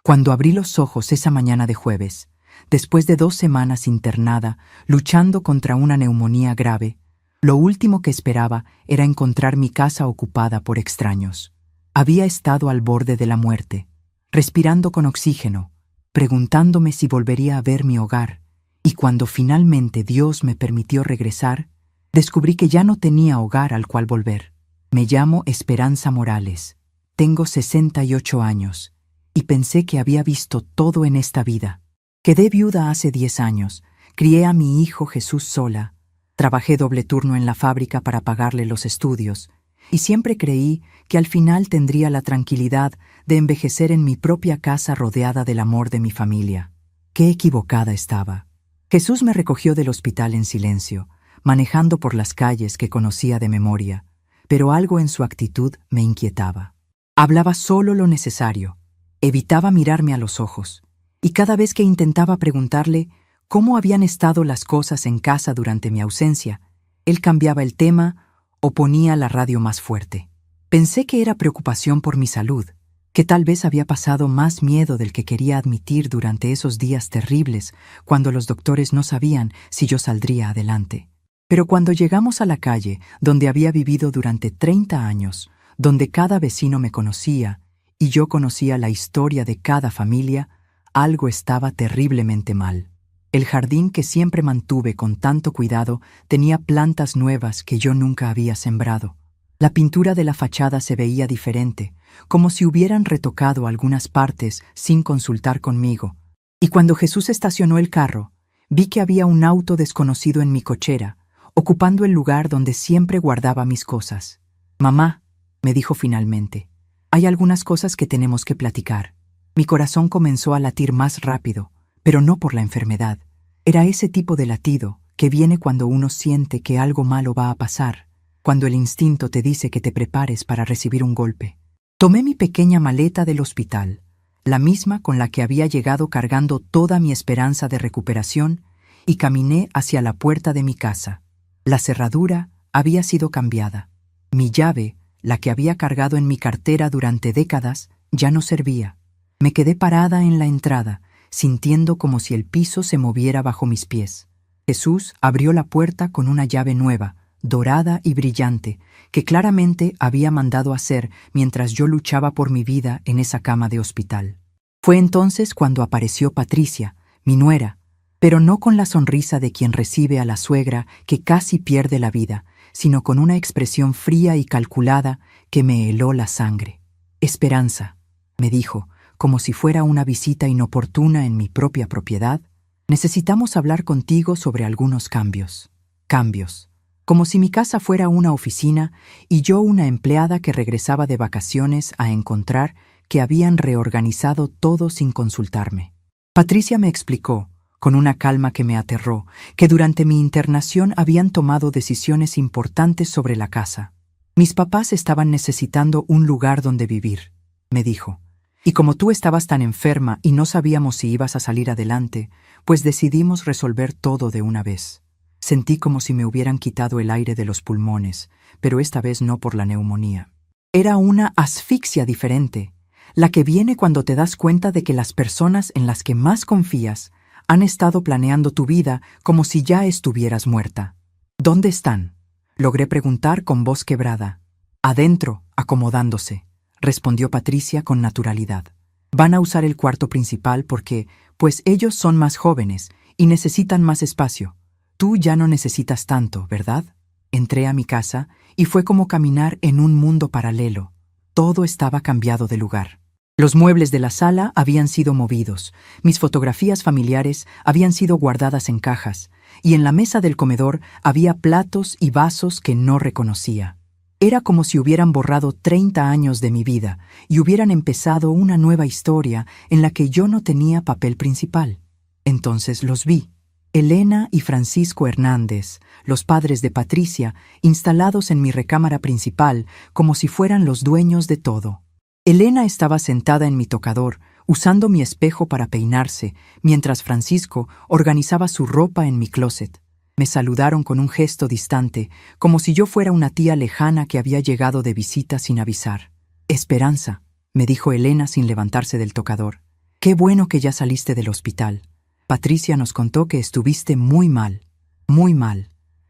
Cuando abrí los ojos esa mañana de jueves, después de 2 semanas internada, luchando contra una neumonía grave, lo último que esperaba era encontrar mi casa ocupada por extraños. Había estado al borde de la muerte, respirando con oxígeno, preguntándome si volvería a ver mi hogar, y cuando finalmente Dios me permitió regresar, descubrí que ya no tenía hogar al cual volver. Me llamo Esperanza Morales, tengo 68 años, y pensé que había visto todo en esta vida. Quedé viuda hace 10 años, crié a mi hijo Jesús sola, trabajé doble turno en la fábrica para pagarle los estudios, y siempre creí que al final tendría la tranquilidad de envejecer en mi propia casa rodeada del amor de mi familia. Qué equivocada estaba. Jesús me recogió del hospital en silencio, manejando por las calles que conocía de memoria, pero algo en su actitud me inquietaba. Hablaba solo lo necesario, evitaba mirarme a los ojos, y cada vez que intentaba preguntarle cómo habían estado las cosas en casa durante mi ausencia, él cambiaba el tema o ponía la radio más fuerte. Pensé que era preocupación por mi salud, que tal vez había pasado más miedo del que quería admitir durante esos días terribles cuando los doctores no sabían si yo saldría adelante. Pero cuando llegamos a la calle donde había vivido durante 30 años, donde cada vecino me conocía y yo conocía la historia de cada familia, algo estaba terriblemente mal. El jardín que siempre mantuve con tanto cuidado tenía plantas nuevas que yo nunca había sembrado. La pintura de la fachada se veía diferente, como si hubieran retocado algunas partes sin consultar conmigo. Y cuando Jesús estacionó el carro, vi que había un auto desconocido en mi cochera, ocupando el lugar donde siempre guardaba mis cosas. «Mamá», me dijo finalmente, «hay algunas cosas que tenemos que platicar». Mi corazón comenzó a latir más rápido, pero no por la enfermedad. Era ese tipo de latido que viene cuando uno siente que algo malo va a pasar, cuando el instinto te dice que te prepares para recibir un golpe. Tomé mi pequeña maleta del hospital, la misma con la que había llegado cargando toda mi esperanza de recuperación, y caminé hacia la puerta de mi casa. La cerradura había sido cambiada. Mi llave, la que había cargado en mi cartera durante décadas, ya no servía. Me quedé parada en la entrada, sintiendo como si el piso se moviera bajo mis pies. Jesús abrió la puerta con una llave nueva, dorada y brillante, que claramente había mandado hacer mientras yo luchaba por mi vida en esa cama de hospital. Fue entonces cuando apareció Patricia, mi nuera, pero no con la sonrisa de quien recibe a la suegra que casi pierde la vida, sino con una expresión fría y calculada que me heló la sangre. «Esperanza», me dijo, como si fuera una visita inoportuna en mi propia propiedad, «necesitamos hablar contigo sobre algunos cambios». Cambios. Como si mi casa fuera una oficina y yo una empleada que regresaba de vacaciones a encontrar que habían reorganizado todo sin consultarme. Patricia me explicó, con una calma que me aterró, que durante mi internación habían tomado decisiones importantes sobre la casa. Mis papás estaban necesitando un lugar donde vivir, me dijo. Y como tú estabas tan enferma y no sabíamos si ibas a salir adelante, pues decidimos resolver todo de una vez. Sentí como si me hubieran quitado el aire de los pulmones, pero esta vez no por la neumonía. Era una asfixia diferente, la que viene cuando te das cuenta de que las personas en las que más confías han estado planeando tu vida como si ya estuvieras muerta. «¿Dónde están?», logré preguntar con voz quebrada. «Adentro, acomodándose», respondió Patricia con naturalidad. «Van a usar el cuarto principal porque, pues ellos son más jóvenes y necesitan más espacio. Tú ya no necesitas tanto, ¿verdad?». Entré a mi casa y fue como caminar en un mundo paralelo. Todo estaba cambiado de lugar. Los muebles de la sala habían sido movidos, mis fotografías familiares habían sido guardadas en cajas, y en la mesa del comedor había platos y vasos que no reconocía. Era como si hubieran borrado 30 años de mi vida y hubieran empezado una nueva historia en la que yo no tenía papel principal. Entonces los vi. Elena y Francisco Hernández, los padres de Patricia, instalados en mi recámara principal como si fueran los dueños de todo. Elena estaba sentada en mi tocador, usando mi espejo para peinarse, mientras Francisco organizaba su ropa en mi closet. Me saludaron con un gesto distante, como si yo fuera una tía lejana que había llegado de visita sin avisar. «Esperanza», me dijo Elena sin levantarse del tocador. Qué bueno que ya saliste del hospital. Patricia nos contó que estuviste muy mal,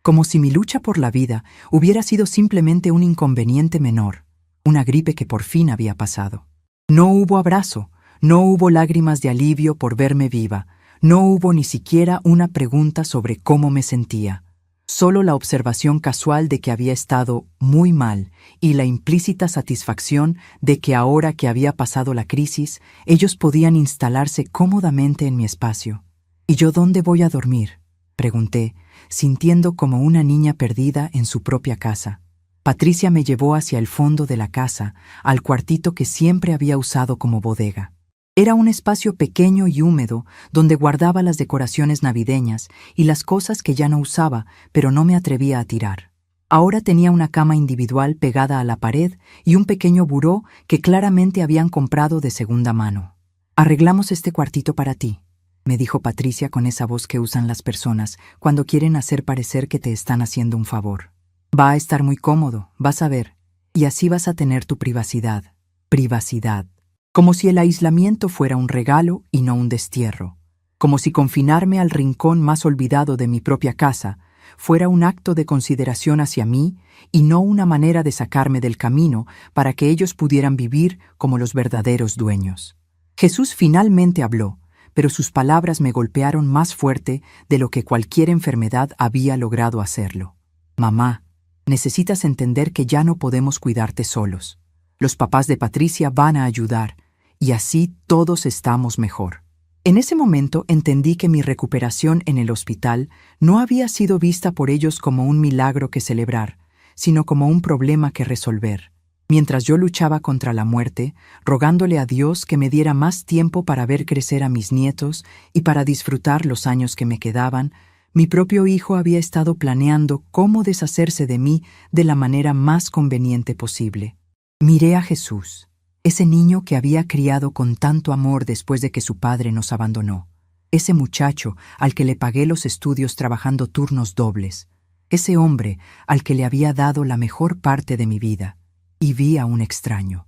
como si mi lucha por la vida hubiera sido simplemente un inconveniente menor, una gripe que por fin había pasado. No hubo abrazo, no hubo lágrimas de alivio por verme viva, no hubo ni siquiera una pregunta sobre cómo me sentía. Solo la observación casual de que había estado muy mal y la implícita satisfacción de que ahora que había pasado la crisis, ellos podían instalarse cómodamente en mi espacio. ¿Y yo dónde voy a dormir?, pregunté, sintiendo como una niña perdida en su propia casa. Patricia me llevó hacia el fondo de la casa, al cuartito que siempre había usado como bodega. Era un espacio pequeño y húmedo donde guardaba las decoraciones navideñas y las cosas que ya no usaba, pero no me atrevía a tirar. Ahora tenía una cama individual pegada a la pared y un pequeño buró que claramente habían comprado de segunda mano. «Arreglamos este cuartito para ti», me dijo Patricia con esa voz que usan las personas cuando quieren hacer parecer que te están haciendo un favor. «Va a estar muy cómodo, vas a ver, y así vas a tener tu privacidad». Privacidad. Como si el aislamiento fuera un regalo y no un destierro. Como si confinarme al rincón más olvidado de mi propia casa fuera un acto de consideración hacia mí y no una manera de sacarme del camino para que ellos pudieran vivir como los verdaderos dueños. Jesús finalmente habló, pero sus palabras me golpearon más fuerte de lo que cualquier enfermedad había logrado hacerlo. «Mamá, necesitas entender que ya no podemos cuidarte solos. Los papás de Patricia van a ayudar, y así todos estamos mejor». En ese momento entendí que mi recuperación en el hospital no había sido vista por ellos como un milagro que celebrar, sino como un problema que resolver. Mientras yo luchaba contra la muerte, rogándole a Dios que me diera más tiempo para ver crecer a mis nietos y para disfrutar los años que me quedaban, mi propio hijo había estado planeando cómo deshacerse de mí de la manera más conveniente posible. Miré a Jesús, ese niño que había criado con tanto amor después de que su padre nos abandonó, ese muchacho al que le pagué los estudios trabajando turnos dobles, ese hombre al que le había dado la mejor parte de mi vida, y vi a un extraño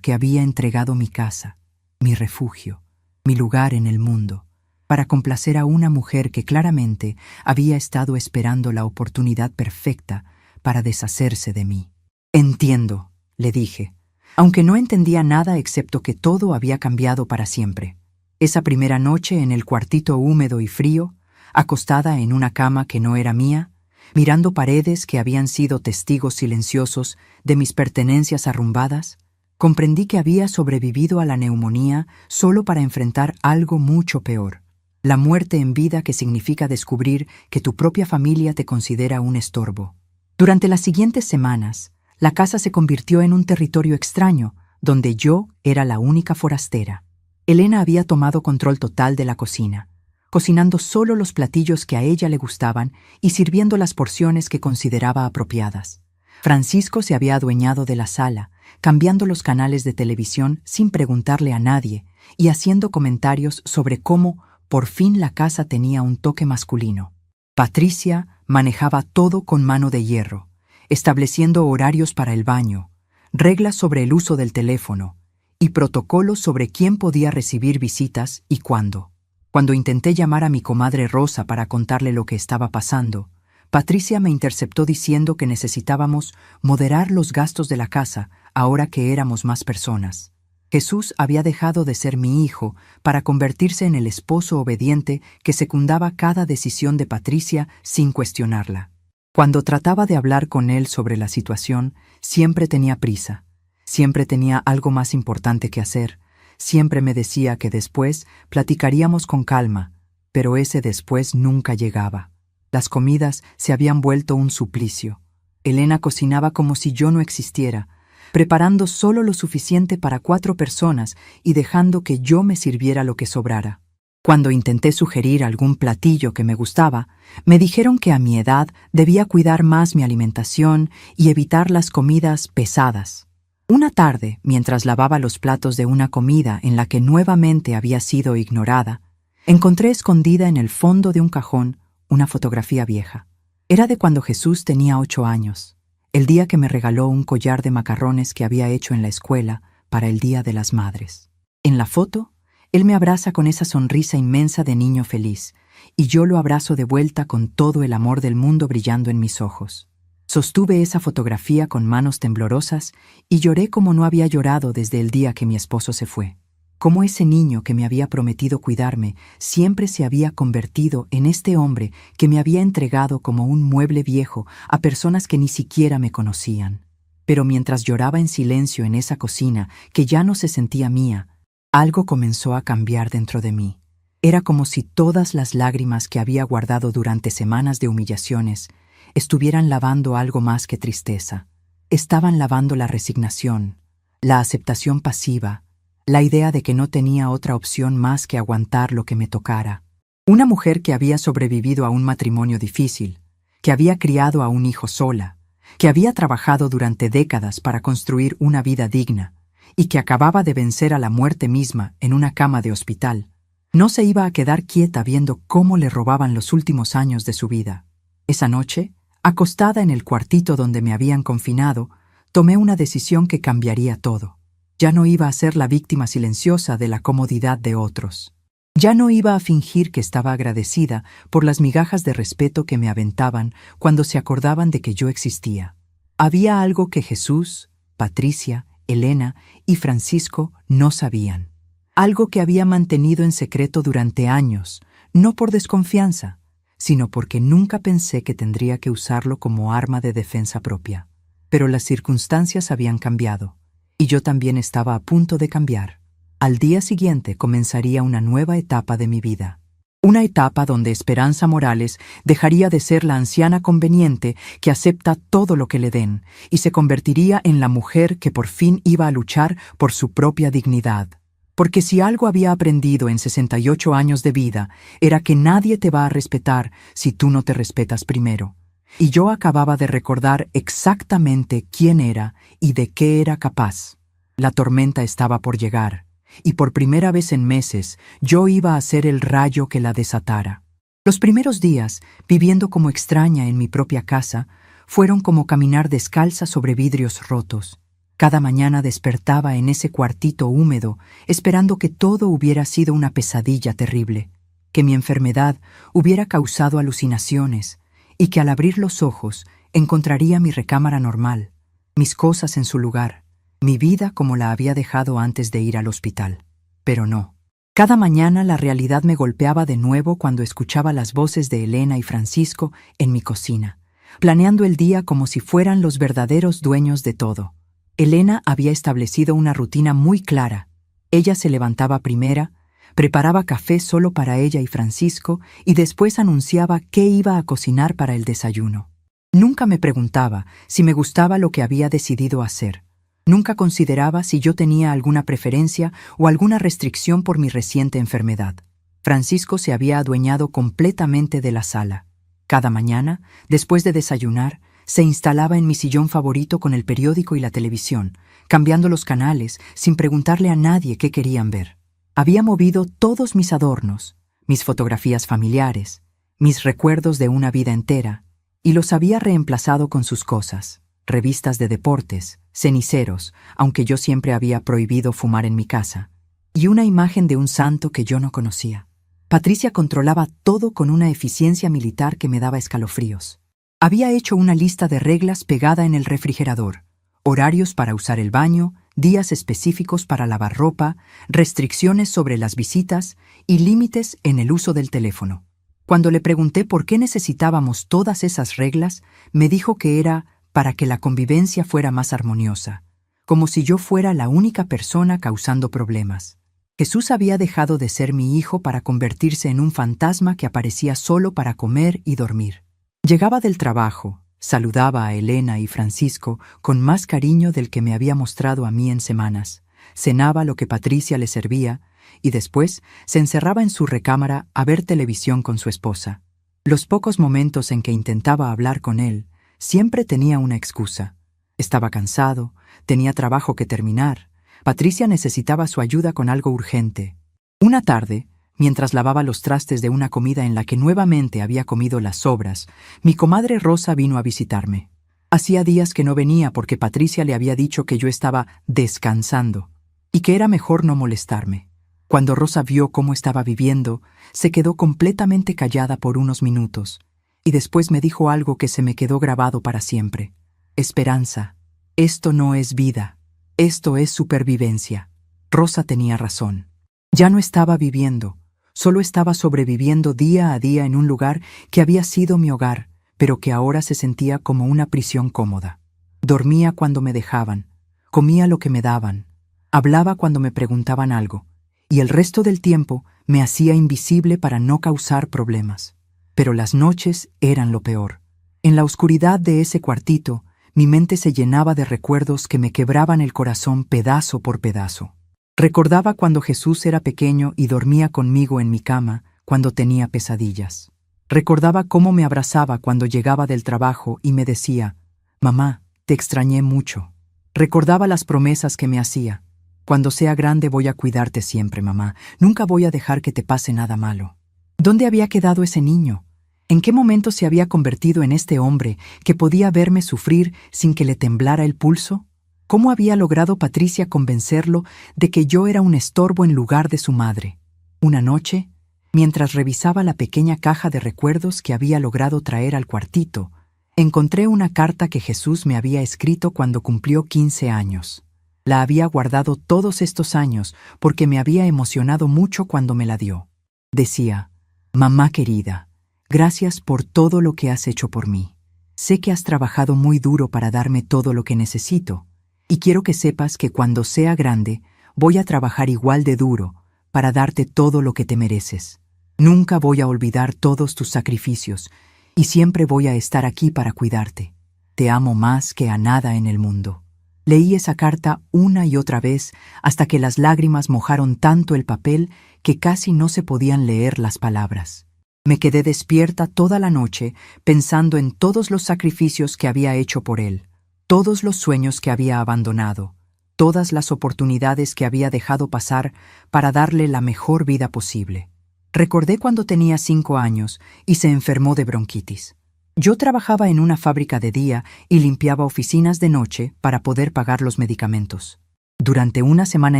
que había entregado mi casa, mi refugio, mi lugar en el mundo, para complacer a una mujer que claramente había estado esperando la oportunidad perfecta para deshacerse de mí. «Entiendo», le dije, aunque no entendía nada excepto que todo había cambiado para siempre. Esa primera noche en el cuartito húmedo y frío, acostada en una cama que no era mía, mirando paredes que habían sido testigos silenciosos de mis pertenencias arrumbadas, comprendí que había sobrevivido a la neumonía solo para enfrentar algo mucho peor, la muerte en vida, que significa descubrir que tu propia familia te considera un estorbo. Durante las siguientes semanas, la casa se convirtió en un territorio extraño, donde yo era la única forastera. Elena había tomado control total de la cocina, cocinando solo los platillos que a ella le gustaban y sirviendo las porciones que consideraba apropiadas. Francisco se había adueñado de la sala, cambiando los canales de televisión sin preguntarle a nadie y haciendo comentarios sobre cómo, por fin, la casa tenía un toque masculino. Patricia manejaba todo con mano de hierro, estableciendo horarios para el baño, reglas sobre el uso del teléfono y protocolos sobre quién podía recibir visitas y cuándo. Cuando intenté llamar a mi comadre Rosa para contarle lo que estaba pasando, Patricia me interceptó diciendo que necesitábamos moderar los gastos de la casa ahora que éramos más personas. Jesús había dejado de ser mi hijo para convertirse en el esposo obediente que secundaba cada decisión de Patricia sin cuestionarla. Cuando trataba de hablar con él sobre la situación, siempre tenía prisa, siempre tenía algo más importante que hacer, siempre me decía que después platicaríamos con calma, pero ese después nunca llegaba. Las comidas se habían vuelto un suplicio. Elena cocinaba como si yo no existiera, preparando solo lo suficiente para 4 personas y dejando que yo me sirviera lo que sobrara. Cuando intenté sugerir algún platillo que me gustaba, me dijeron que a mi edad debía cuidar más mi alimentación y evitar las comidas pesadas. Una tarde, mientras lavaba los platos de una comida en la que nuevamente había sido ignorada, encontré escondida en el fondo de un cajón una fotografía vieja. Era de cuando Jesús tenía 8 años, el día que me regaló un collar de macarrones que había hecho en la escuela para el Día de las Madres. En la foto, él me abraza con esa sonrisa inmensa de niño feliz, y yo lo abrazo de vuelta con todo el amor del mundo brillando en mis ojos. Sostuve esa fotografía con manos temblorosas y lloré como no había llorado desde el día que mi esposo se fue. Como ese niño que me había prometido cuidarme siempre se había convertido en este hombre que me había entregado como un mueble viejo a personas que ni siquiera me conocían. Pero mientras lloraba en silencio en esa cocina que ya no se sentía mía, algo comenzó a cambiar dentro de mí. Era como si todas las lágrimas que había guardado durante semanas de humillaciones estuvieran lavando algo más que tristeza. Estaban lavando la resignación, la aceptación pasiva, la idea de que no tenía otra opción más que aguantar lo que me tocara. Una mujer que había sobrevivido a un matrimonio difícil, que había criado a un hijo sola, que había trabajado durante décadas para construir una vida digna y que acababa de vencer a la muerte misma en una cama de hospital, no se iba a quedar quieta viendo cómo le robaban los últimos años de su vida. Esa noche, acostada en el cuartito donde me habían confinado, tomé una decisión que cambiaría todo. Ya no iba a ser la víctima silenciosa de la comodidad de otros. Ya no iba a fingir que estaba agradecida por las migajas de respeto que me aventaban cuando se acordaban de que yo existía. Había algo que Jesús, Patricia, Elena y Francisco no sabían. Algo que había mantenido en secreto durante años, no por desconfianza, sino porque nunca pensé que tendría que usarlo como arma de defensa propia. Pero las circunstancias habían cambiado, y yo también estaba a punto de cambiar. Al día siguiente comenzaría una nueva etapa de mi vida. Una etapa donde Esperanza Morales dejaría de ser la anciana conveniente que acepta todo lo que le den y se convertiría en la mujer que por fin iba a luchar por su propia dignidad. Porque si algo había aprendido en 68 años de vida, era que nadie te va a respetar si tú no te respetas primero. Y yo acababa de recordar exactamente quién era y de qué era capaz. La tormenta estaba por llegar, y por primera vez en meses yo iba a ser el rayo que la desatara. Los primeros días, viviendo como extraña en mi propia casa, fueron como caminar descalza sobre vidrios rotos. Cada mañana despertaba en ese cuartito húmedo, esperando que todo hubiera sido una pesadilla terrible, que mi enfermedad hubiera causado alucinaciones, y que al abrir los ojos encontraría mi recámara normal, mis cosas en su lugar, mi vida como la había dejado antes de ir al hospital. Pero no. Cada mañana la realidad me golpeaba de nuevo cuando escuchaba las voces de Elena y Francisco en mi cocina, planeando el día como si fueran los verdaderos dueños de todo. Elena había establecido una rutina muy clara. Ella se levantaba primera, preparaba café solo para ella y Francisco y después anunciaba qué iba a cocinar para el desayuno. Nunca me preguntaba si me gustaba lo que había decidido hacer. Nunca consideraba si yo tenía alguna preferencia o alguna restricción por mi reciente enfermedad. Francisco se había adueñado completamente de la sala. Cada mañana, después de desayunar, se instalaba en mi sillón favorito con el periódico y la televisión, cambiando los canales sin preguntarle a nadie qué querían ver. Había movido todos mis adornos, mis fotografías familiares, mis recuerdos de una vida entera, y los había reemplazado con sus cosas, revistas de deportes, ceniceros, aunque yo siempre había prohibido fumar en mi casa, y una imagen de un santo que yo no conocía. Patricia controlaba todo con una eficiencia militar que me daba escalofríos. Había hecho una lista de reglas pegada en el refrigerador, horarios para usar el baño, días específicos para lavar ropa, restricciones sobre las visitas y límites en el uso del teléfono. Cuando le pregunté por qué necesitábamos todas esas reglas, me dijo que era para que la convivencia fuera más armoniosa, como si yo fuera la única persona causando problemas. Jesús había dejado de ser mi hijo para convertirse en un fantasma que aparecía solo para comer y dormir. Llegaba del trabajo, saludaba a Elena y Francisco con más cariño del que me había mostrado a mí en semanas, cenaba lo que Patricia le servía y después se encerraba en su recámara a ver televisión con su esposa. Los pocos momentos en que intentaba hablar con él, siempre tenía una excusa. Estaba cansado, tenía trabajo que terminar. Patricia necesitaba su ayuda con algo urgente. Una tarde, mientras lavaba los trastes de una comida en la que nuevamente había comido las sobras, mi comadre Rosa vino a visitarme. Hacía días que no venía porque Patricia le había dicho que yo estaba descansando. y que era mejor no molestarme. Cuando Rosa vio cómo estaba viviendo, se quedó completamente callada por unos minutos, y después me dijo algo que se me quedó grabado para siempre. Esperanza, esto no es vida, esto es supervivencia. Rosa tenía razón. Ya no estaba viviendo, solo estaba sobreviviendo día a día en un lugar que había sido mi hogar, pero que ahora se sentía como una prisión cómoda. Dormía cuando me dejaban, comía lo que me daban, hablaba cuando me preguntaban algo, y el resto del tiempo me hacía invisible para no causar problemas. Pero las noches eran lo peor. En la oscuridad de ese cuartito, mi mente se llenaba de recuerdos que me quebraban el corazón pedazo por pedazo. Recordaba cuando Jesús era pequeño y dormía conmigo en mi cama cuando tenía pesadillas. Recordaba cómo me abrazaba cuando llegaba del trabajo y me decía, «Mamá, te extrañé mucho». Recordaba las promesas que me hacía. «Cuando sea grande voy a cuidarte siempre, mamá. Nunca voy a dejar que te pase nada malo». ¿Dónde había quedado ese niño? ¿En qué momento se había convertido en este hombre que podía verme sufrir sin que le temblara el pulso? ¿Cómo había logrado Patricia convencerlo de que yo era un estorbo en lugar de su madre? Una noche, mientras revisaba la pequeña caja de recuerdos que había logrado traer al cuartito, encontré una carta que Jesús me había escrito cuando cumplió 15 años. La había guardado todos estos años porque me había emocionado mucho cuando me la dio. Decía, «Mamá querida, gracias por todo lo que has hecho por mí. Sé que has trabajado muy duro para darme todo lo que necesito, y quiero que sepas que cuando sea grande voy a trabajar igual de duro para darte todo lo que te mereces. Nunca voy a olvidar todos tus sacrificios y siempre voy a estar aquí para cuidarte. Te amo más que a nada en el mundo». Leí esa carta una y otra vez hasta que las lágrimas mojaron tanto el papel que casi no se podían leer las palabras. Me quedé despierta toda la noche pensando en todos los sacrificios que había hecho por él, todos los sueños que había abandonado, todas las oportunidades que había dejado pasar para darle la mejor vida posible. Recordé cuando tenía 5 años y se enfermó de bronquitis. Yo trabajaba en una fábrica de día y limpiaba oficinas de noche para poder pagar los medicamentos. Durante una semana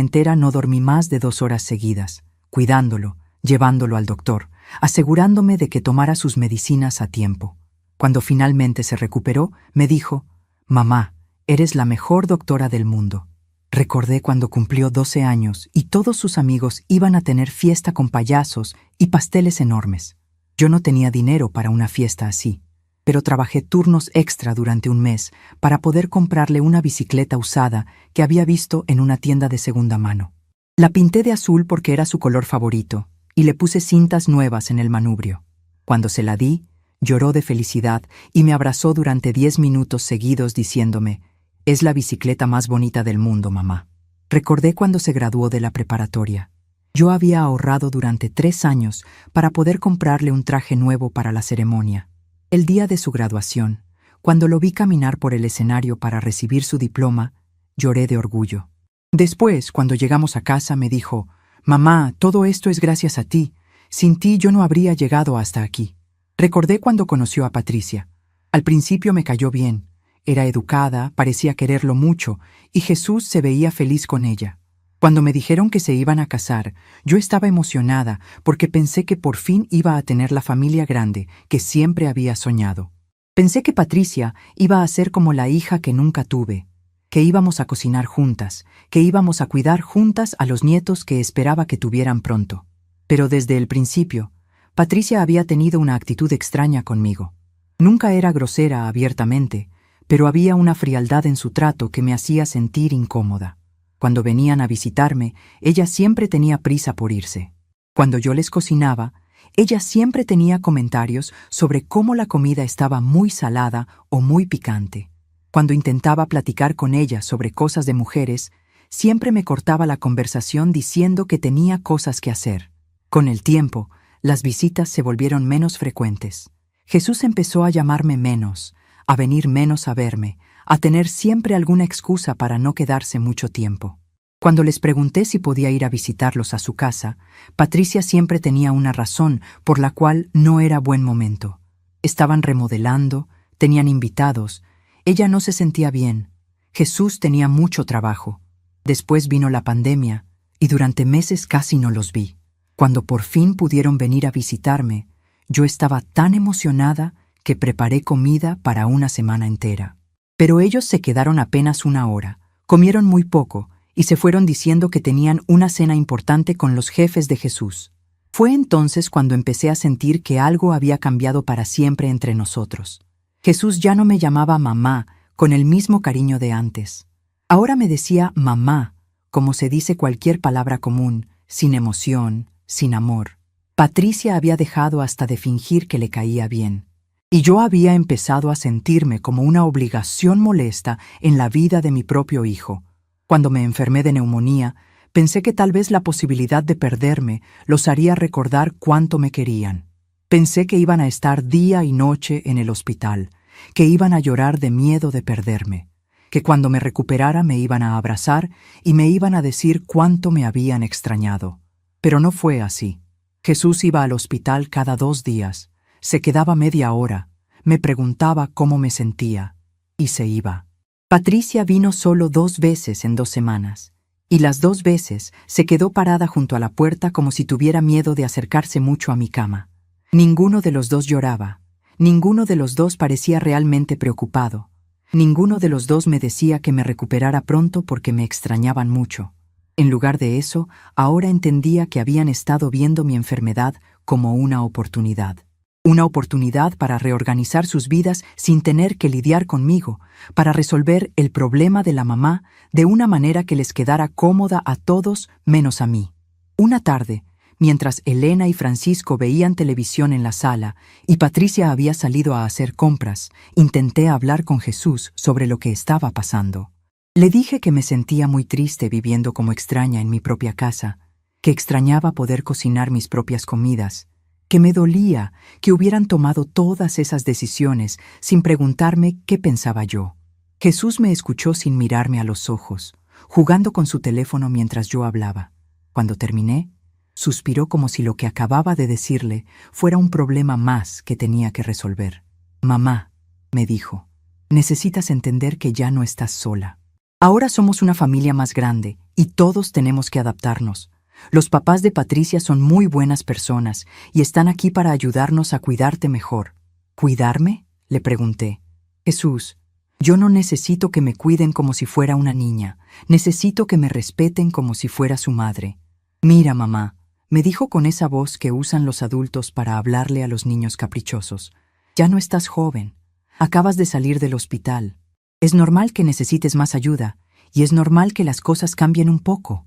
entera no dormí más de 2 horas seguidas, cuidándolo, llevándolo al doctor, asegurándome de que tomara sus medicinas a tiempo. Cuando finalmente se recuperó, me dijo, «Mamá, eres la mejor doctora del mundo». Recordé cuando cumplió 12 años y todos sus amigos iban a tener fiesta con payasos y pasteles enormes. Yo no tenía dinero para una fiesta así, pero trabajé turnos extra durante un mes para poder comprarle una bicicleta usada que había visto en una tienda de segunda mano. La pinté de azul porque era su color favorito y le puse cintas nuevas en el manubrio. Cuando se la di, lloró de felicidad y me abrazó durante 10 minutos seguidos diciéndome, «Es la bicicleta más bonita del mundo, mamá». Recordé cuando se graduó de la preparatoria. Yo había ahorrado durante 3 años para poder comprarle un traje nuevo para la ceremonia. El día de su graduación, cuando lo vi caminar por el escenario para recibir su diploma, lloré de orgullo. Después, cuando llegamos a casa, me dijo, «Mamá, todo esto es gracias a ti. Sin ti yo no habría llegado hasta aquí». Recordé cuando conoció a Patricia. Al principio me cayó bien. Era educada, parecía quererlo mucho, y Jesús se veía feliz con ella. Cuando me dijeron que se iban a casar, yo estaba emocionada porque pensé que por fin iba a tener la familia grande que siempre había soñado. Pensé que Patricia iba a ser como la hija que nunca tuve, que íbamos a cocinar juntas, que íbamos a cuidar juntas a los nietos que esperaba que tuvieran pronto. Pero desde el principio, Patricia había tenido una actitud extraña conmigo. Nunca era grosera abiertamente, pero había una frialdad en su trato que me hacía sentir incómoda. Cuando venían a visitarme, ella siempre tenía prisa por irse. Cuando yo les cocinaba, ella siempre tenía comentarios sobre cómo la comida estaba muy salada o muy picante. Cuando intentaba platicar con ella sobre cosas de mujeres, siempre me cortaba la conversación diciendo que tenía cosas que hacer. Con el tiempo, las visitas se volvieron menos frecuentes. Jesús empezó a llamarme menos, a venir menos a verme, a tener siempre alguna excusa para no quedarse mucho tiempo. Cuando les pregunté si podía ir a visitarlos a su casa, Patricia siempre tenía una razón por la cual no era buen momento. Estaban remodelando, tenían invitados, ella no se sentía bien. Jesús tenía mucho trabajo. Después vino la pandemia, y durante meses casi no los vi. Cuando por fin pudieron venir a visitarme, yo estaba tan emocionada que preparé comida para una semana entera. Pero ellos se quedaron apenas una hora, comieron muy poco y se fueron diciendo que tenían una cena importante con los jefes de Jesús. Fue entonces cuando empecé a sentir que algo había cambiado para siempre entre nosotros. Jesús ya no me llamaba mamá con el mismo cariño de antes. Ahora me decía mamá, como se dice cualquier palabra común, sin emoción, sin amor. Patricia había dejado hasta de fingir que le caía bien. Y yo había empezado a sentirme como una obligación molesta en la vida de mi propio hijo. Cuando me enfermé de neumonía, pensé que tal vez la posibilidad de perderme los haría recordar cuánto me querían. Pensé que iban a estar día y noche en el hospital, que iban a llorar de miedo de perderme, que cuando me recuperara me iban a abrazar y me iban a decir cuánto me habían extrañado. Pero no fue así. Jesús iba al hospital cada 2 días. Se quedaba media hora, me preguntaba cómo me sentía, y se iba. Patricia vino solo 2 veces en 2 semanas, y las 2 veces se quedó parada junto a la puerta como si tuviera miedo de acercarse mucho a mi cama. Ninguno de los dos lloraba, ninguno de los dos parecía realmente preocupado, ninguno de los dos me decía que me recuperara pronto porque me extrañaban mucho. En lugar de eso, ahora entendía que habían estado viendo mi enfermedad como una oportunidad. Una oportunidad para reorganizar sus vidas sin tener que lidiar conmigo, para resolver el problema de la mamá de una manera que les quedara cómoda a todos menos a mí. Una tarde, mientras Elena y Francisco veían televisión en la sala y Patricia había salido a hacer compras, intenté hablar con Jesús sobre lo que estaba pasando. Le dije que me sentía muy triste viviendo como extraña en mi propia casa, que extrañaba poder cocinar mis propias comidas, que me dolía que hubieran tomado todas esas decisiones sin preguntarme qué pensaba yo. Jesús me escuchó sin mirarme a los ojos, jugando con su teléfono mientras yo hablaba. Cuando terminé, suspiró como si lo que acababa de decirle fuera un problema más que tenía que resolver. Mamá, me dijo, necesitas entender que ya no estás sola. Ahora somos una familia más grande y todos tenemos que adaptarnos. Los papás de Patricia son muy buenas personas y están aquí para ayudarnos a cuidarte mejor. ¿Cuidarme?, le pregunté. Jesús, yo no necesito que me cuiden como si fuera una niña. Necesito que me respeten como si fuera su madre. Mira, mamá, me dijo con esa voz que usan los adultos para hablarle a los niños caprichosos. Ya no estás joven. Acabas de salir del hospital. Es normal que necesites más ayuda y es normal que las cosas cambien un poco.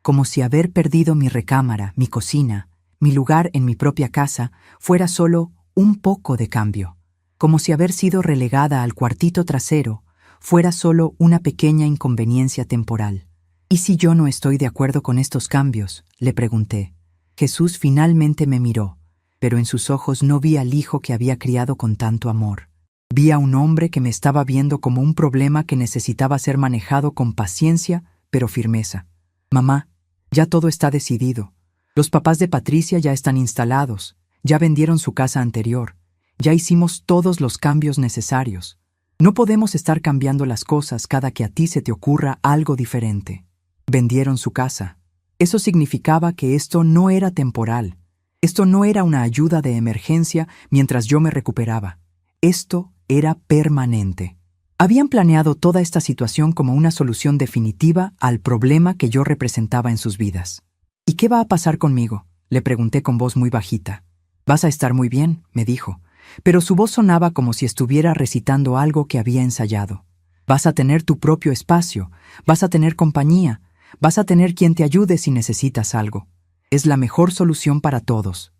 Como si haber perdido mi recámara, mi cocina, mi lugar en mi propia casa, fuera solo un poco de cambio. Como si haber sido relegada al cuartito trasero fuera solo una pequeña inconveniencia temporal. ¿Y si yo no estoy de acuerdo con estos cambios?, le pregunté. Jesús finalmente me miró, pero en sus ojos no vi al hijo que había criado con tanto amor. Vi a un hombre que me estaba viendo como un problema que necesitaba ser manejado con paciencia, pero firmeza. Mamá, ya todo está decidido. Los papás de Patricia ya están instalados, ya vendieron su casa anterior, ya hicimos todos los cambios necesarios. No podemos estar cambiando las cosas cada que a ti se te ocurra algo diferente. Vendieron su casa. Eso significaba que esto no era temporal. Esto no era una ayuda de emergencia mientras yo me recuperaba. Esto era permanente. Habían planeado toda esta situación como una solución definitiva al problema que yo representaba en sus vidas. ¿Y qué va a pasar conmigo?, le pregunté con voz muy bajita. Vas a estar muy bien, me dijo, pero su voz sonaba como si estuviera recitando algo que había ensayado. Vas a tener tu propio espacio, vas a tener compañía, vas a tener quien te ayude si necesitas algo. Es la mejor solución para todos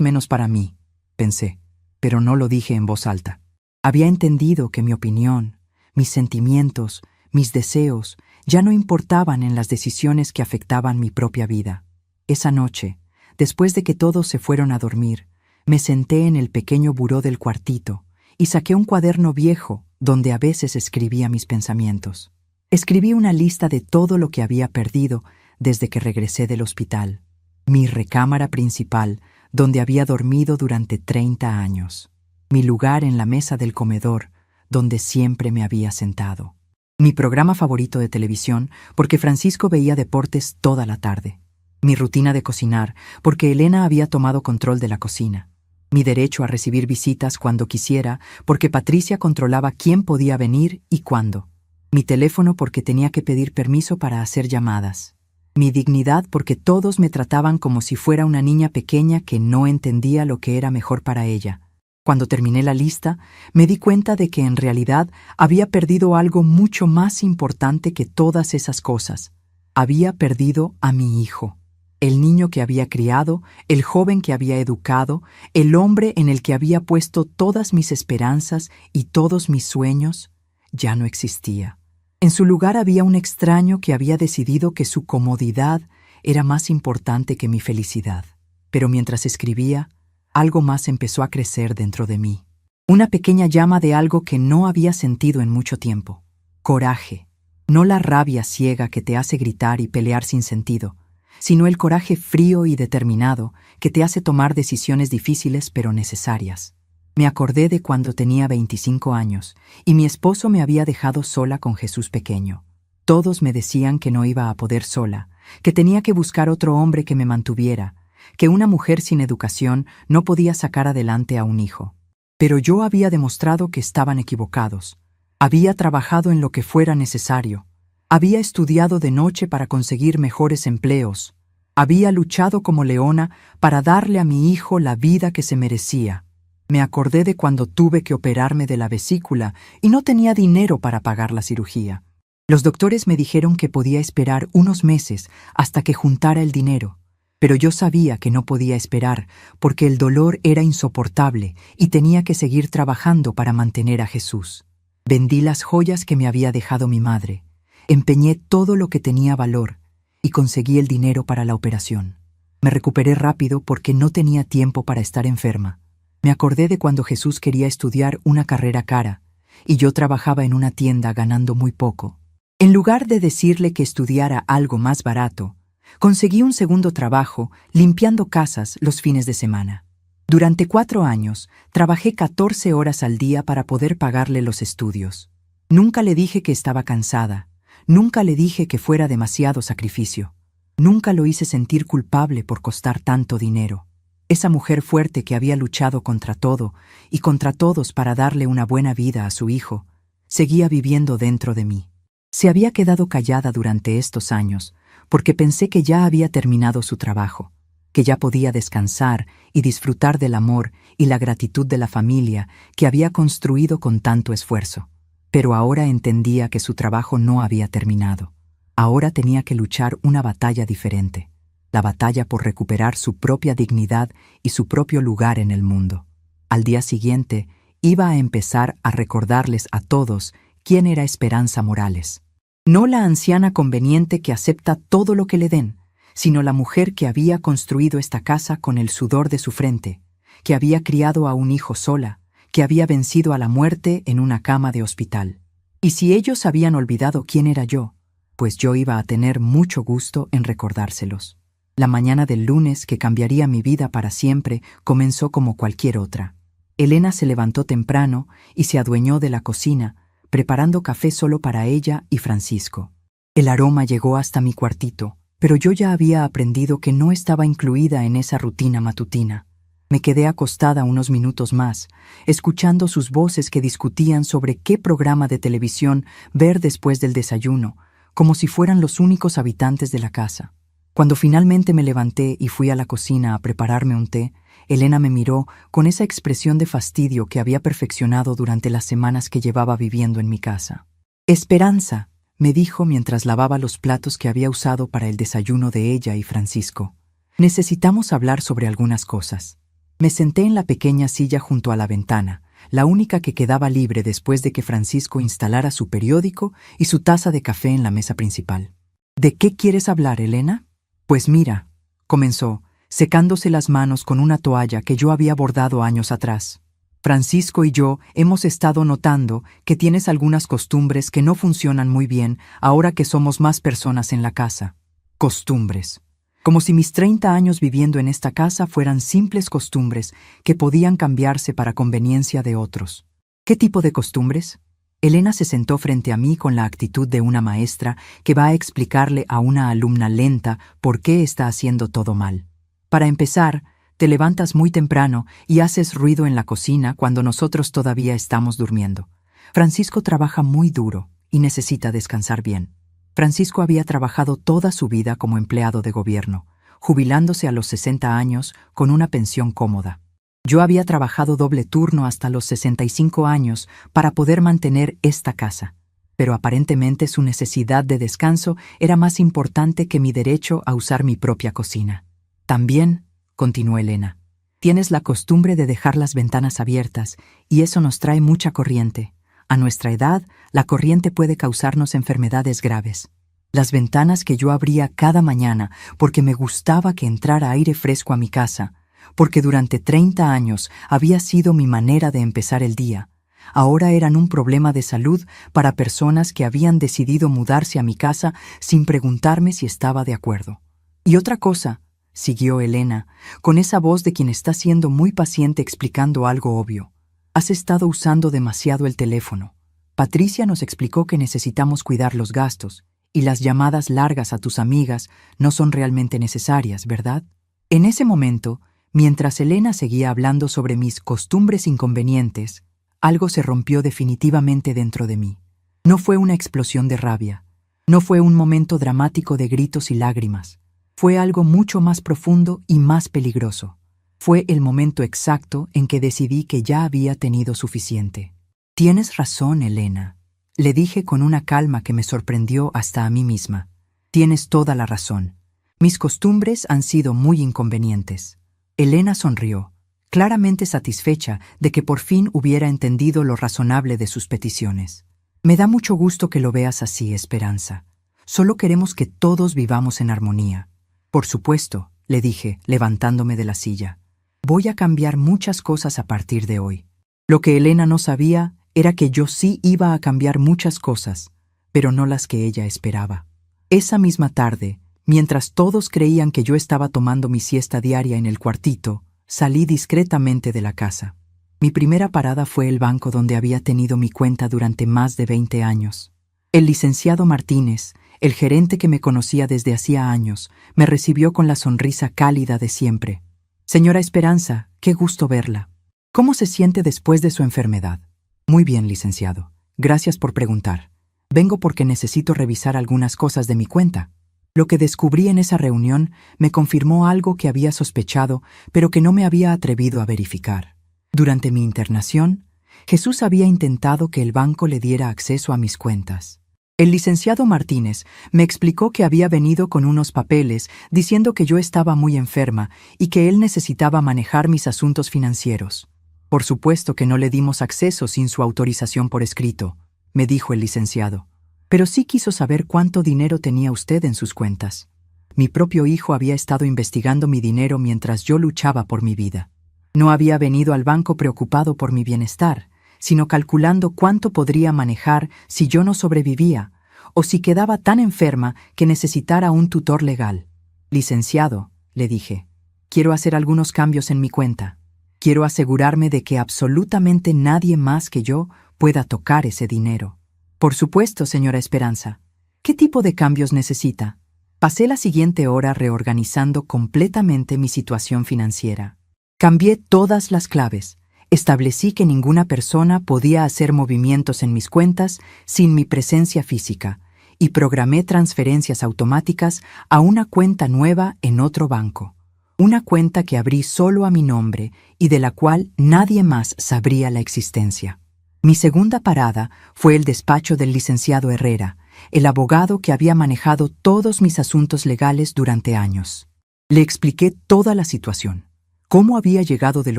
menos para mí, pensé, pero no lo dije en voz alta. Había entendido que mi opinión, mis sentimientos, mis deseos ya no importaban en las decisiones que afectaban mi propia vida. Esa noche, después de que todos se fueron a dormir, me senté en el pequeño buró del cuartito y saqué un cuaderno viejo donde a veces escribía mis pensamientos. Escribí una lista de todo lo que había perdido desde que regresé del hospital. Mi recámara principal, donde había dormido durante 30 años. Mi lugar en la mesa del comedor, donde siempre me había sentado. Mi programa favorito de televisión, porque Francisco veía deportes toda la tarde. Mi rutina de cocinar, porque Elena había tomado control de la cocina. Mi derecho a recibir visitas cuando quisiera, porque Patricia controlaba quién podía venir y cuándo. Mi teléfono, porque tenía que pedir permiso para hacer llamadas. Mi dignidad, porque todos me trataban como si fuera una niña pequeña que no entendía lo que era mejor para ella. Cuando terminé la lista, me di cuenta de que en realidad había perdido algo mucho más importante que todas esas cosas. Había perdido a mi hijo. El niño que había criado, el joven que había educado, el hombre en el que había puesto todas mis esperanzas y todos mis sueños, ya no existía. En su lugar había un extraño que había decidido que su comodidad era más importante que mi felicidad. Pero mientras escribía, algo más empezó a crecer dentro de mí. Una pequeña llama de algo que no había sentido en mucho tiempo. Coraje. No la rabia ciega que te hace gritar y pelear sin sentido, sino el coraje frío y determinado que te hace tomar decisiones difíciles pero necesarias. Me acordé de cuando tenía 25 años y mi esposo me había dejado sola con Jesús pequeño. Todos me decían que no iba a poder sola, que tenía que buscar otro hombre que me mantuviera, que una mujer sin educación no podía sacar adelante a un hijo. Pero yo había demostrado que estaban equivocados. Había trabajado en lo que fuera necesario. Había estudiado de noche para conseguir mejores empleos. Había luchado como leona para darle a mi hijo la vida que se merecía. Me acordé de cuando tuve que operarme de la vesícula y no tenía dinero para pagar la cirugía. Los doctores me dijeron que podía esperar unos meses hasta que juntara el dinero. Pero yo sabía que no podía esperar porque el dolor era insoportable y tenía que seguir trabajando para mantener a Jesús. Vendí las joyas que me había dejado mi madre, empeñé todo lo que tenía valor y conseguí el dinero para la operación. Me recuperé rápido porque no tenía tiempo para estar enferma. Me acordé de cuando Jesús quería estudiar una carrera cara y yo trabajaba en una tienda ganando muy poco. En lugar de decirle que estudiara algo más barato, conseguí un segundo trabajo limpiando casas los fines de semana. Durante 4 años, trabajé 14 horas al día para poder pagarle los estudios. Nunca le dije que estaba cansada, nunca le dije que fuera demasiado sacrificio. Nunca lo hice sentir culpable por costar tanto dinero. Esa mujer fuerte que había luchado contra todo y contra todos para darle una buena vida a su hijo, seguía viviendo dentro de mí. Se había quedado callada durante estos años, porque pensé que ya había terminado su trabajo, que ya podía descansar y disfrutar del amor y la gratitud de la familia que había construido con tanto esfuerzo. Pero ahora entendía que su trabajo no había terminado. Ahora tenía que luchar una batalla diferente, la batalla por recuperar su propia dignidad y su propio lugar en el mundo. Al día siguiente, iba a empezar a recordarles a todos quién era Esperanza Morales. No la anciana conveniente que acepta todo lo que le den, sino la mujer que había construido esta casa con el sudor de su frente, que había criado a un hijo sola, que había vencido a la muerte en una cama de hospital. Y si ellos habían olvidado quién era yo, pues yo iba a tener mucho gusto en recordárselos. La mañana del lunes que cambiaría mi vida para siempre comenzó como cualquier otra. Elena se levantó temprano y se adueñó de la cocina, preparando café solo para ella y Francisco. El aroma llegó hasta mi cuartito, pero yo ya había aprendido que no estaba incluida en esa rutina matutina. Me quedé acostada unos minutos más, escuchando sus voces que discutían sobre qué programa de televisión ver después del desayuno, como si fueran los únicos habitantes de la casa. Cuando finalmente me levanté y fui a la cocina a prepararme un té, Elena me miró con esa expresión de fastidio que había perfeccionado durante las semanas que llevaba viviendo en mi casa. «Esperanza», me dijo mientras lavaba los platos que había usado para el desayuno de ella y Francisco. «Necesitamos hablar sobre algunas cosas». Me senté en la pequeña silla junto a la ventana, la única que quedaba libre después de que Francisco instalara su periódico y su taza de café en la mesa principal. «¿De qué quieres hablar, Elena?» «Pues mira», comenzó, secándose las manos con una toalla que yo había bordado años atrás. «Francisco y yo hemos estado notando que tienes algunas costumbres que no funcionan muy bien ahora que somos más personas en la casa». Costumbres. Como si mis 30 años viviendo en esta casa fueran simples costumbres que podían cambiarse para conveniencia de otros. ¿Qué tipo de costumbres? Elena se sentó frente a mí con la actitud de una maestra que va a explicarle a una alumna lenta por qué está haciendo todo mal. Para empezar, te levantas muy temprano y haces ruido en la cocina cuando nosotros todavía estamos durmiendo. Francisco trabaja muy duro y necesita descansar bien. Francisco había trabajado toda su vida como empleado de gobierno, jubilándose a los 60 años con una pensión cómoda. Yo había trabajado doble turno hasta los 65 años para poder mantener esta casa, pero aparentemente su necesidad de descanso era más importante que mi derecho a usar mi propia cocina. También, continuó Elena, tienes la costumbre de dejar las ventanas abiertas y eso nos trae mucha corriente. A nuestra edad, la corriente puede causarnos enfermedades graves. Las ventanas que yo abría cada mañana porque me gustaba que entrara aire fresco a mi casa, porque durante 30 años había sido mi manera de empezar el día, ahora eran un problema de salud para personas que habían decidido mudarse a mi casa sin preguntarme si estaba de acuerdo. Y otra cosa, siguió Elena, con esa voz de quien está siendo muy paciente explicando algo obvio. Has estado usando demasiado el teléfono. Patricia nos explicó que necesitamos cuidar los gastos, y las llamadas largas a tus amigas no son realmente necesarias, ¿verdad? En ese momento, mientras Elena seguía hablando sobre mis costumbres inconvenientes, algo se rompió definitivamente dentro de mí. No fue una explosión de rabia, no fue un momento dramático de gritos y lágrimas. Fue algo mucho más profundo y más peligroso. Fue el momento exacto en que decidí que ya había tenido suficiente. Tienes razón, Elena, le dije con una calma que me sorprendió hasta a mí misma. Tienes toda la razón. Mis costumbres han sido muy inconvenientes. Elena sonrió, claramente satisfecha de que por fin hubiera entendido lo razonable de sus peticiones. Me da mucho gusto que lo veas así, Esperanza. Solo queremos que todos vivamos en armonía. Por supuesto, le dije, levantándome de la silla. Voy a cambiar muchas cosas a partir de hoy. Lo que Elena no sabía era que yo sí iba a cambiar muchas cosas, pero no las que ella esperaba. Esa misma tarde, mientras todos creían que yo estaba tomando mi siesta diaria en el cuartito, salí discretamente de la casa. Mi primera parada fue el banco donde había tenido mi cuenta durante más de 20 años. El licenciado Martínez, el gerente que me conocía desde hacía años, me recibió con la sonrisa cálida de siempre. Señora Esperanza, qué gusto verla. ¿Cómo se siente después de su enfermedad? Muy bien, licenciado. Gracias por preguntar. Vengo porque necesito revisar algunas cosas de mi cuenta. Lo que descubrí en esa reunión me confirmó algo que había sospechado, pero que no me había atrevido a verificar. Durante mi internación, Jesús había intentado que el banco le diera acceso a mis cuentas. El licenciado Martínez me explicó que había venido con unos papeles diciendo que yo estaba muy enferma y que él necesitaba manejar mis asuntos financieros. Por supuesto que no le dimos acceso sin su autorización por escrito, me dijo el licenciado. Pero sí quiso saber cuánto dinero tenía usted en sus cuentas. Mi propio hijo había estado investigando mi dinero mientras yo luchaba por mi vida. No había venido al banco preocupado por mi bienestar, sino calculando cuánto podría manejar si yo no sobrevivía, o si quedaba tan enferma que necesitara un tutor legal. Licenciado, le dije, quiero hacer algunos cambios en mi cuenta. Quiero asegurarme de que absolutamente nadie más que yo pueda tocar ese dinero. Por supuesto, señora Esperanza. ¿Qué tipo de cambios necesita? Pasé la siguiente hora reorganizando completamente mi situación financiera. Cambié todas las claves. Establecí que ninguna persona podía hacer movimientos en mis cuentas sin mi presencia física y programé transferencias automáticas a una cuenta nueva en otro banco. Una cuenta que abrí solo a mi nombre y de la cual nadie más sabría la existencia. Mi segunda parada fue el despacho del licenciado Herrera, el abogado que había manejado todos mis asuntos legales durante años. Le expliqué toda la situación, cómo había llegado del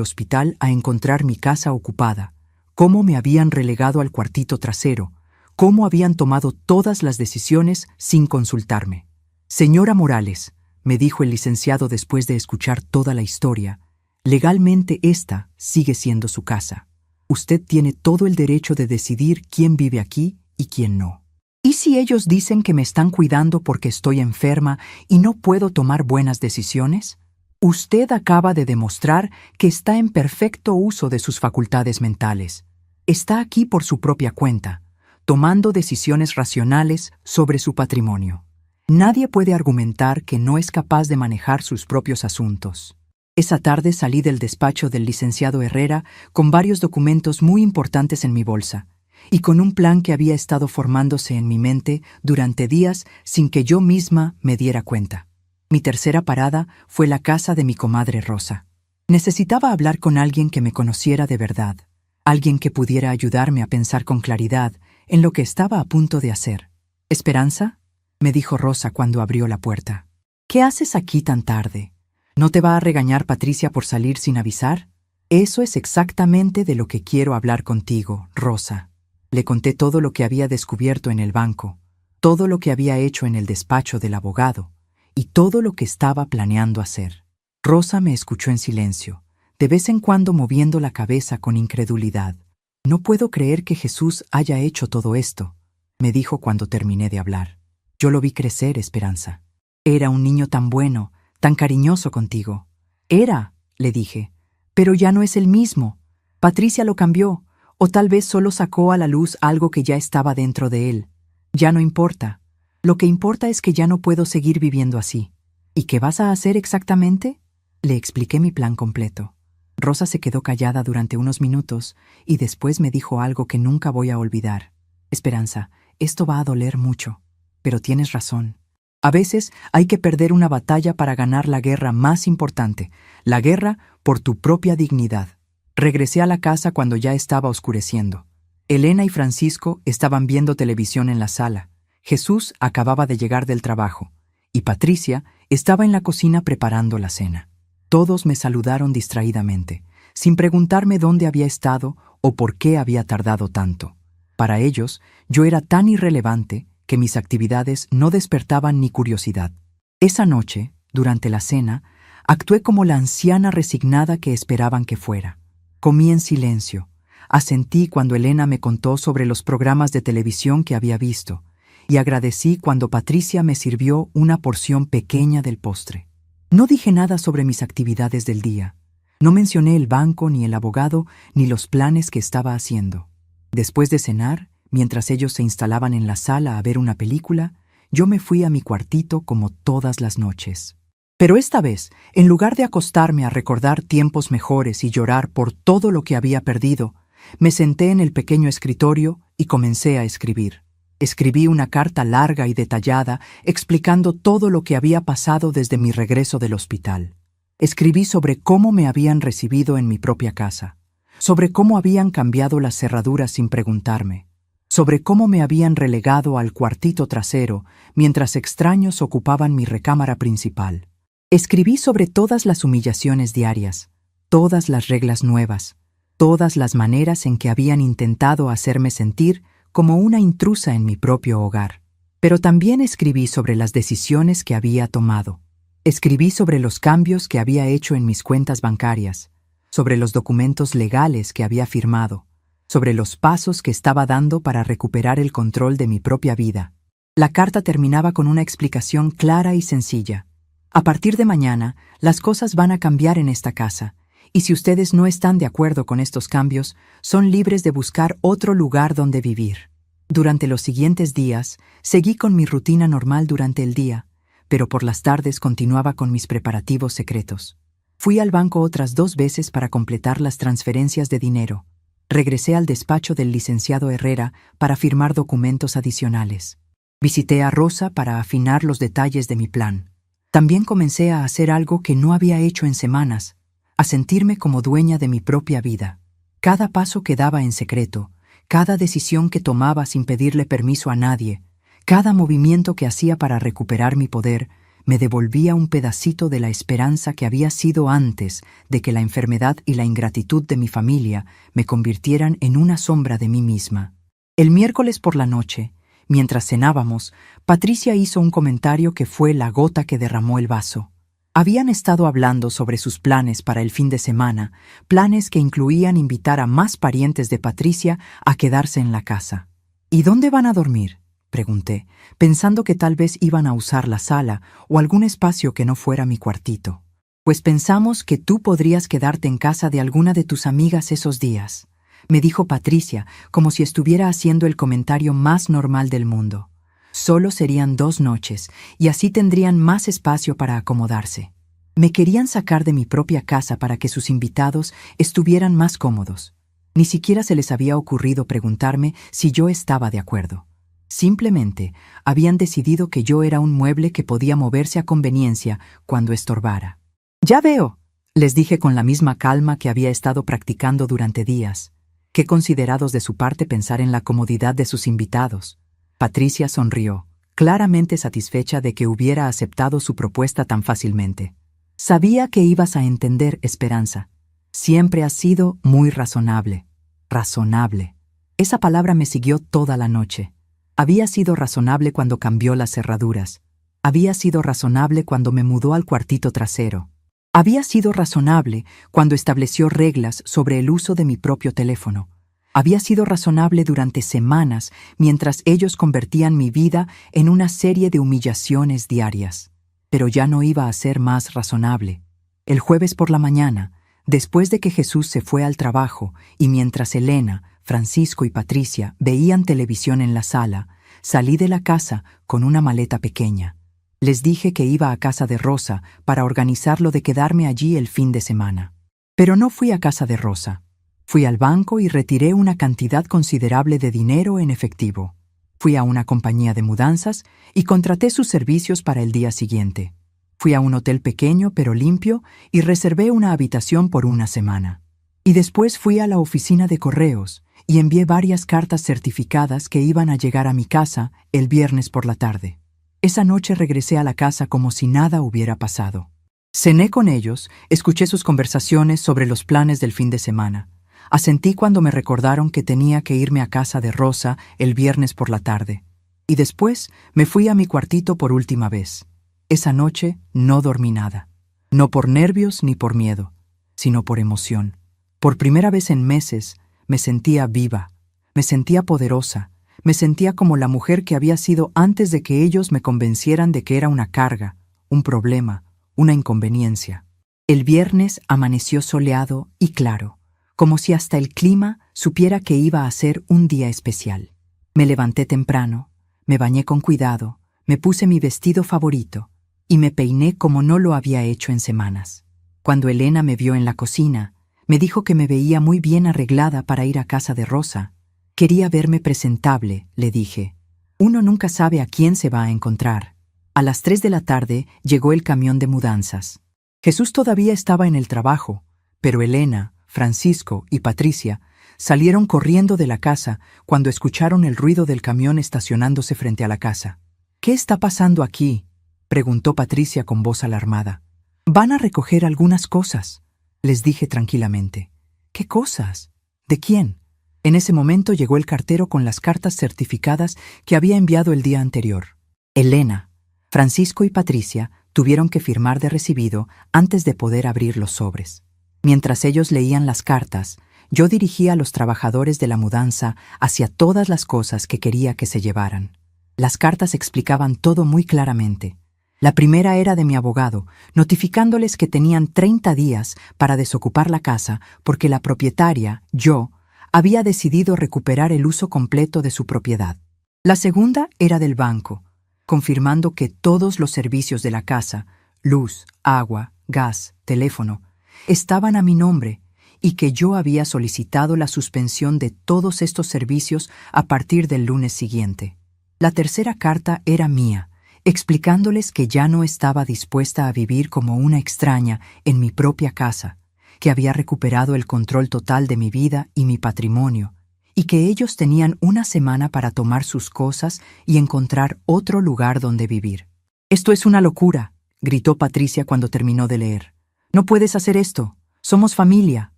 hospital a encontrar mi casa ocupada, cómo me habían relegado al cuartito trasero, cómo habían tomado todas las decisiones sin consultarme. Señora Morales, me dijo el licenciado después de escuchar toda la historia, legalmente esta sigue siendo su casa. Usted tiene todo el derecho de decidir quién vive aquí y quién no. ¿Y si ellos dicen que me están cuidando porque estoy enferma y no puedo tomar buenas decisiones? Usted acaba de demostrar que está en perfecto uso de sus facultades mentales. Está aquí por su propia cuenta, tomando decisiones racionales sobre su patrimonio. Nadie puede argumentar que no es capaz de manejar sus propios asuntos. Esa tarde salí del despacho del licenciado Herrera con varios documentos muy importantes en mi bolsa y con un plan que había estado formándose en mi mente durante días sin que yo misma me diera cuenta. Mi tercera parada fue la casa de mi comadre Rosa. Necesitaba hablar con alguien que me conociera de verdad, alguien que pudiera ayudarme a pensar con claridad en lo que estaba a punto de hacer. «¿Esperanza?», me dijo Rosa cuando abrió la puerta. «¿Qué haces aquí tan tarde? ¿No te va a regañar Patricia por salir sin avisar?». «Eso es exactamente de lo que quiero hablar contigo, Rosa». Le conté todo lo que había descubierto en el banco, todo lo que había hecho en el despacho del abogado y todo lo que estaba planeando hacer. Rosa me escuchó en silencio, de vez en cuando moviendo la cabeza con incredulidad. «No puedo creer que Jesús haya hecho todo esto», me dijo cuando terminé de hablar. «Yo lo vi crecer, Esperanza. Era un niño tan bueno, tan cariñoso contigo». «Era», le dije, «pero ya no es el mismo. Patricia lo cambió, o tal vez solo sacó a la luz algo que ya estaba dentro de él. Ya no importa. Lo que importa es que ya no puedo seguir viviendo así». «¿Y qué vas a hacer exactamente?», le expliqué mi plan completo. Rosa se quedó callada durante unos minutos y después me dijo algo que nunca voy a olvidar. «Esperanza, esto va a doler mucho, pero tienes razón. A veces hay que perder una batalla para ganar la guerra más importante, la guerra por tu propia dignidad». Regresé a la casa cuando ya estaba oscureciendo. Elena y Francisco estaban viendo televisión en la sala. Jesús acababa de llegar del trabajo y Patricia estaba en la cocina preparando la cena. Todos me saludaron distraídamente, sin preguntarme dónde había estado o por qué había tardado tanto. Para ellos, yo era tan irrelevante que mis actividades no despertaban ni curiosidad. Esa noche, durante la cena, actué como la anciana resignada que esperaban que fuera. Comí en silencio, asentí cuando Elena me contó sobre los programas de televisión que había visto y agradecí cuando Patricia me sirvió una porción pequeña del postre. No dije nada sobre mis actividades del día. No mencioné el banco, ni el abogado, ni los planes que estaba haciendo. Después de cenar, mientras ellos se instalaban en la sala a ver una película, yo me fui a mi cuartito como todas las noches. Pero esta vez, en lugar de acostarme a recordar tiempos mejores y llorar por todo lo que había perdido, me senté en el pequeño escritorio y comencé a escribir. Escribí una carta larga y detallada explicando todo lo que había pasado desde mi regreso del hospital. Escribí sobre cómo me habían recibido en mi propia casa, sobre cómo habían cambiado las cerraduras sin preguntarme, sobre cómo me habían relegado al cuartito trasero mientras extraños ocupaban mi recámara principal. Escribí sobre todas las humillaciones diarias, todas las reglas nuevas, todas las maneras en que habían intentado hacerme sentir como una intrusa en mi propio hogar. Pero también escribí sobre las decisiones que había tomado. Escribí sobre los cambios que había hecho en mis cuentas bancarias, sobre los documentos legales que había firmado, sobre los pasos que estaba dando para recuperar el control de mi propia vida. La carta terminaba con una explicación clara y sencilla. «A partir de mañana, las cosas van a cambiar en esta casa, y si ustedes no están de acuerdo con estos cambios, son libres de buscar otro lugar donde vivir». Durante los siguientes días, seguí con mi rutina normal durante el día, pero por las tardes continuaba con mis preparativos secretos. Fui al banco otras 2 veces para completar las transferencias de dinero. Regresé al despacho del licenciado Herrera para firmar documentos adicionales. Visité a Rosa para afinar los detalles de mi plan. También comencé a hacer algo que no había hecho en semanas, a sentirme como dueña de mi propia vida. Cada paso que daba en secreto, cada decisión que tomaba sin pedirle permiso a nadie, cada movimiento que hacía para recuperar mi poder, me devolvía un pedacito de la esperanza que había sido antes de que la enfermedad y la ingratitud de mi familia me convirtieran en una sombra de mí misma. El miércoles por la noche, mientras cenábamos, Patricia hizo un comentario que fue la gota que derramó el vaso. Habían estado hablando sobre sus planes para el fin de semana, planes que incluían invitar a más parientes de Patricia a quedarse en la casa. «¿Y dónde van a dormir?», pregunté, pensando que tal vez iban a usar la sala o algún espacio que no fuera mi cuartito. «Pues pensamos que tú podrías quedarte en casa de alguna de tus amigas esos días. me dijo Patricia, como si estuviera haciendo el comentario más normal del mundo. Solo serían 2 noches, y así tendrían más espacio para acomodarse. Me querían sacar de mi propia casa para que sus invitados estuvieran más cómodos. Ni siquiera se les había ocurrido preguntarme si yo estaba de acuerdo. Simplemente habían decidido que yo era un mueble que podía moverse a conveniencia cuando estorbara. «Ya veo», les dije con la misma calma que había estado practicando durante días. Qué considerados de su parte pensar en la comodidad de sus invitados. Patricia sonrió, claramente satisfecha de que hubiera aceptado su propuesta tan fácilmente. «Sabía que ibas a entender, Esperanza. Siempre has sido muy razonable». Razonable. Esa palabra me siguió toda la noche. Había sido razonable cuando cambió las cerraduras. Había sido razonable cuando me mudó al cuartito trasero. Había sido razonable cuando estableció reglas sobre el uso de mi propio teléfono. Había sido razonable durante semanas mientras ellos convertían mi vida en una serie de humillaciones diarias. Pero ya no iba a ser más razonable. El jueves por la mañana, después de que Jesús se fue al trabajo y mientras Elena, Francisco y Patricia veían televisión en la sala, salí de la casa con una maleta pequeña. Les dije que iba a casa de Rosa para organizar lo de quedarme allí el fin de semana. Pero no fui a casa de Rosa. Fui al banco y retiré una cantidad considerable de dinero en efectivo. Fui a una compañía de mudanzas y contraté sus servicios para el día siguiente. Fui a un hotel pequeño pero limpio y reservé una habitación por una semana. Y después fui a la oficina de correos y envié varias cartas certificadas que iban a llegar a mi casa el viernes por la tarde. Esa noche regresé a la casa como si nada hubiera pasado. Cené con ellos, escuché sus conversaciones sobre los planes del fin de semana. Asentí cuando me recordaron que tenía que irme a casa de Rosa el viernes por la tarde. Y después me fui a mi cuartito por última vez. Esa noche no dormí nada. No por nervios ni por miedo, sino por emoción. Por primera vez en meses me sentía viva, me sentía poderosa, me sentía como la mujer que había sido antes de que ellos me convencieran de que era una carga, un problema, una inconveniencia. El viernes amaneció soleado y claro, como si hasta el clima supiera que iba a ser un día especial. Me levanté temprano, me bañé con cuidado, me puse mi vestido favorito y me peiné como no lo había hecho en semanas. Cuando Elena me vio en la cocina, me dijo que me veía muy bien arreglada para ir a casa de Rosa. Quería verme presentable, le dije. Uno nunca sabe a quién se va a encontrar. A las 3 de la tarde llegó el camión de mudanzas. Jesús todavía estaba en el trabajo, pero Elena, Francisco y Patricia salieron corriendo de la casa cuando escucharon el ruido del camión estacionándose frente a la casa. «¿Qué está pasando aquí?», preguntó Patricia con voz alarmada. «Van a recoger algunas cosas», les dije tranquilamente. «¿Qué cosas? ¿De quién?». En ese momento llegó el cartero con las cartas certificadas que había enviado el día anterior. Elena, Francisco y Patricia tuvieron que firmar de recibido antes de poder abrir los sobres. Mientras ellos leían las cartas, yo dirigía a los trabajadores de la mudanza hacia todas las cosas que quería que se llevaran. Las cartas explicaban todo muy claramente. La primera era de mi abogado, notificándoles que tenían 30 días para desocupar la casa porque la propietaria, yo, había decidido recuperar el uso completo de su propiedad. La segunda era del banco, confirmando que todos los servicios de la casa, luz, agua, gas, teléfono, estaban a mi nombre y que yo había solicitado la suspensión de todos estos servicios a partir del lunes siguiente. La tercera carta era mía, explicándoles que ya no estaba dispuesta a vivir como una extraña en mi propia casa, que había recuperado el control total de mi vida y mi patrimonio, y que ellos tenían una semana para tomar sus cosas y encontrar otro lugar donde vivir. «Esto es una locura», gritó Patricia cuando terminó de leer. «No puedes hacer esto. Somos familia».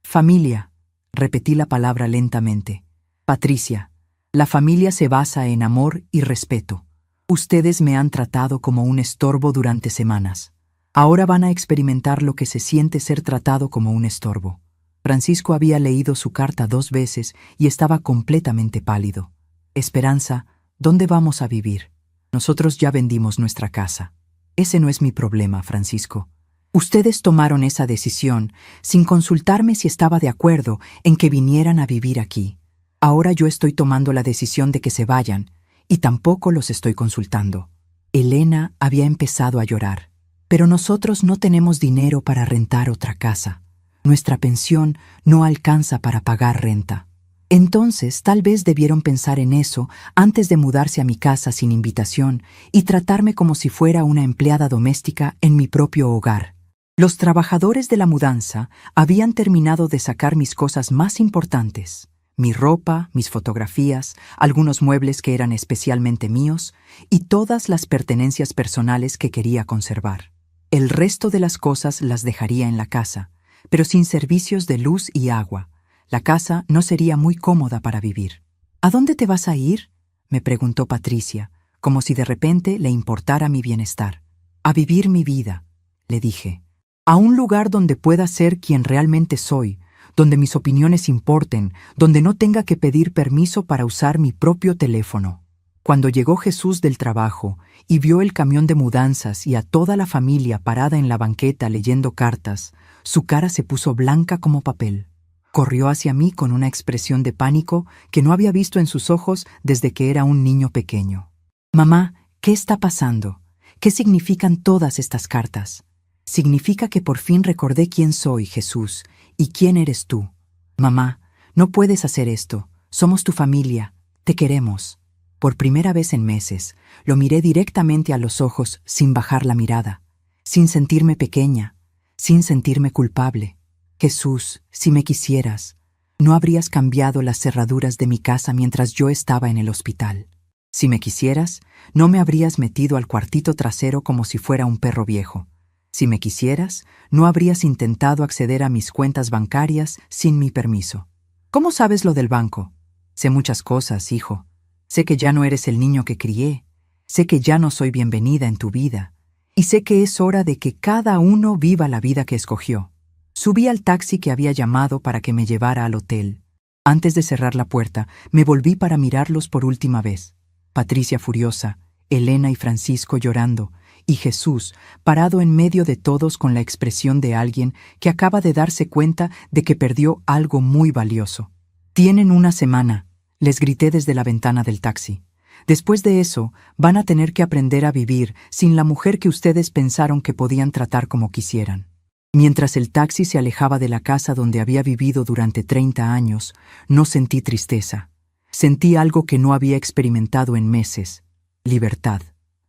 «Familia», repetí la palabra lentamente. «Patricia, la familia se basa en amor y respeto. Ustedes me han tratado como un estorbo durante semanas. Ahora van a experimentar lo que se siente ser tratado como un estorbo». Francisco había leído su carta 2 veces y estaba completamente pálido. «Esperanza, ¿dónde vamos a vivir? Nosotros ya vendimos nuestra casa». «Ese no es mi problema, Francisco. Ustedes tomaron esa decisión sin consultarme si estaba de acuerdo en que vinieran a vivir aquí. Ahora yo estoy tomando la decisión de que se vayan, y tampoco los estoy consultando. Elena había empezado a llorar. Pero nosotros no tenemos dinero para rentar otra casa. Nuestra pensión no alcanza para pagar renta. Entonces, tal vez debieron pensar en eso antes de mudarse a mi casa sin invitación y tratarme como si fuera una empleada doméstica en mi propio hogar. Los trabajadores de la mudanza habían terminado de sacar mis cosas más importantes: mi ropa, mis fotografías, algunos muebles que eran especialmente míos y todas las pertenencias personales que quería conservar. El resto de las cosas las dejaría en la casa, pero sin servicios de luz y agua. La casa no sería muy cómoda para vivir. ¿A dónde te vas a ir?, me preguntó Patricia, como si de repente le importara mi bienestar. A vivir mi vida, le dije. A un lugar donde pueda ser quien realmente soy, donde mis opiniones importen, donde no tenga que pedir permiso para usar mi propio teléfono. Cuando llegó Jesús del trabajo y vio el camión de mudanzas y a toda la familia parada en la banqueta leyendo cartas, su cara se puso blanca como papel. Corrió hacia mí con una expresión de pánico que no había visto en sus ojos desde que era un niño pequeño. «Mamá, ¿qué está pasando? ¿Qué significan todas estas cartas?» «Significa que por fin recordé quién soy, Jesús, y quién eres tú. Mamá, no puedes hacer esto. Somos tu familia. Te queremos». Por primera vez en meses, lo miré directamente a los ojos sin bajar la mirada, sin sentirme pequeña, sin sentirme culpable. Jesús, si me quisieras, no habrías cambiado las cerraduras de mi casa mientras yo estaba en el hospital. Si me quisieras, no me habrías metido al cuartito trasero como si fuera un perro viejo. Si me quisieras, no habrías intentado acceder a mis cuentas bancarias sin mi permiso. ¿Cómo sabes lo del banco? Sé muchas cosas, hijo. Sé que ya no eres el niño que crié, sé que ya no soy bienvenida en tu vida, y sé que es hora de que cada uno viva la vida que escogió. Subí al taxi que había llamado para que me llevara al hotel. Antes de cerrar la puerta, me volví para mirarlos por última vez. Patricia furiosa, Elena y Francisco llorando, y Jesús parado en medio de todos con la expresión de alguien que acaba de darse cuenta de que perdió algo muy valioso. «Tienen una semana», les grité desde la ventana del taxi. «Después de eso, van a tener que aprender a vivir sin la mujer que ustedes pensaron que podían tratar como quisieran». Mientras el taxi se alejaba de la casa donde había vivido durante 30 años, no sentí tristeza. Sentí algo que no había experimentado en meses: libertad.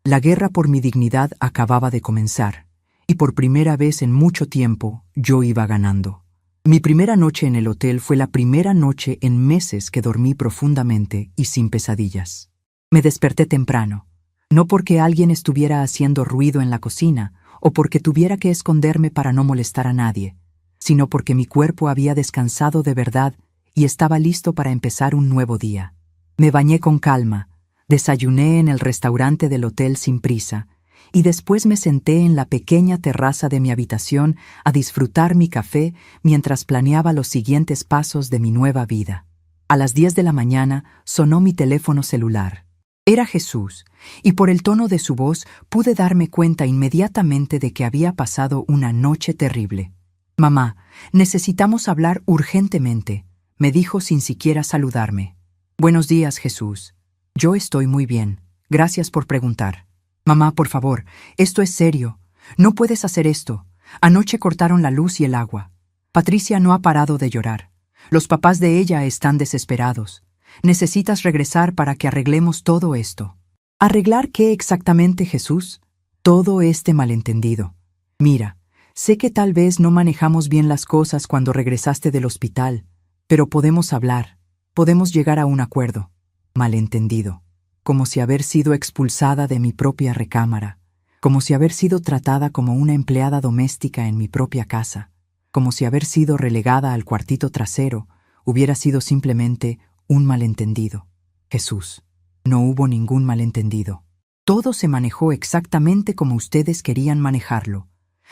La guerra por mi dignidad acababa de comenzar, y por primera vez en mucho tiempo yo iba ganando. Mi primera noche en el hotel fue la primera noche en meses que dormí profundamente y sin pesadillas. Me desperté temprano, no porque alguien estuviera haciendo ruido en la cocina o porque tuviera que esconderme para no molestar a nadie, sino porque mi cuerpo había descansado de verdad y estaba listo para empezar un nuevo día. Me bañé con calma, desayuné en el restaurante del hotel sin prisa, y después me senté en la pequeña terraza de mi habitación a disfrutar mi café mientras planeaba los siguientes pasos de mi nueva vida. A las 10 de la mañana sonó mi teléfono celular. Era Jesús, y por el tono de su voz pude darme cuenta inmediatamente de que había pasado una noche terrible. «Mamá, necesitamos hablar urgentemente», me dijo sin siquiera saludarme. «Buenos días, Jesús. Yo estoy muy bien. Gracias por preguntar». «Mamá, por favor, esto es serio. No puedes hacer esto. Anoche cortaron la luz y el agua. Patricia no ha parado de llorar. Los papás de ella están desesperados. Necesitas regresar para que arreglemos todo esto». ¿Arreglar qué exactamente, Jesús? Todo este malentendido. Mira, sé que tal vez no manejamos bien las cosas cuando regresaste del hospital, pero podemos hablar, podemos llegar a un acuerdo. Malentendido. Como si haber sido expulsada de mi propia recámara, como si haber sido tratada como una empleada doméstica en mi propia casa, como si haber sido relegada al cuartito trasero hubiera sido simplemente un malentendido. Jesús, no hubo ningún malentendido. Todo se manejó exactamente como ustedes querían manejarlo.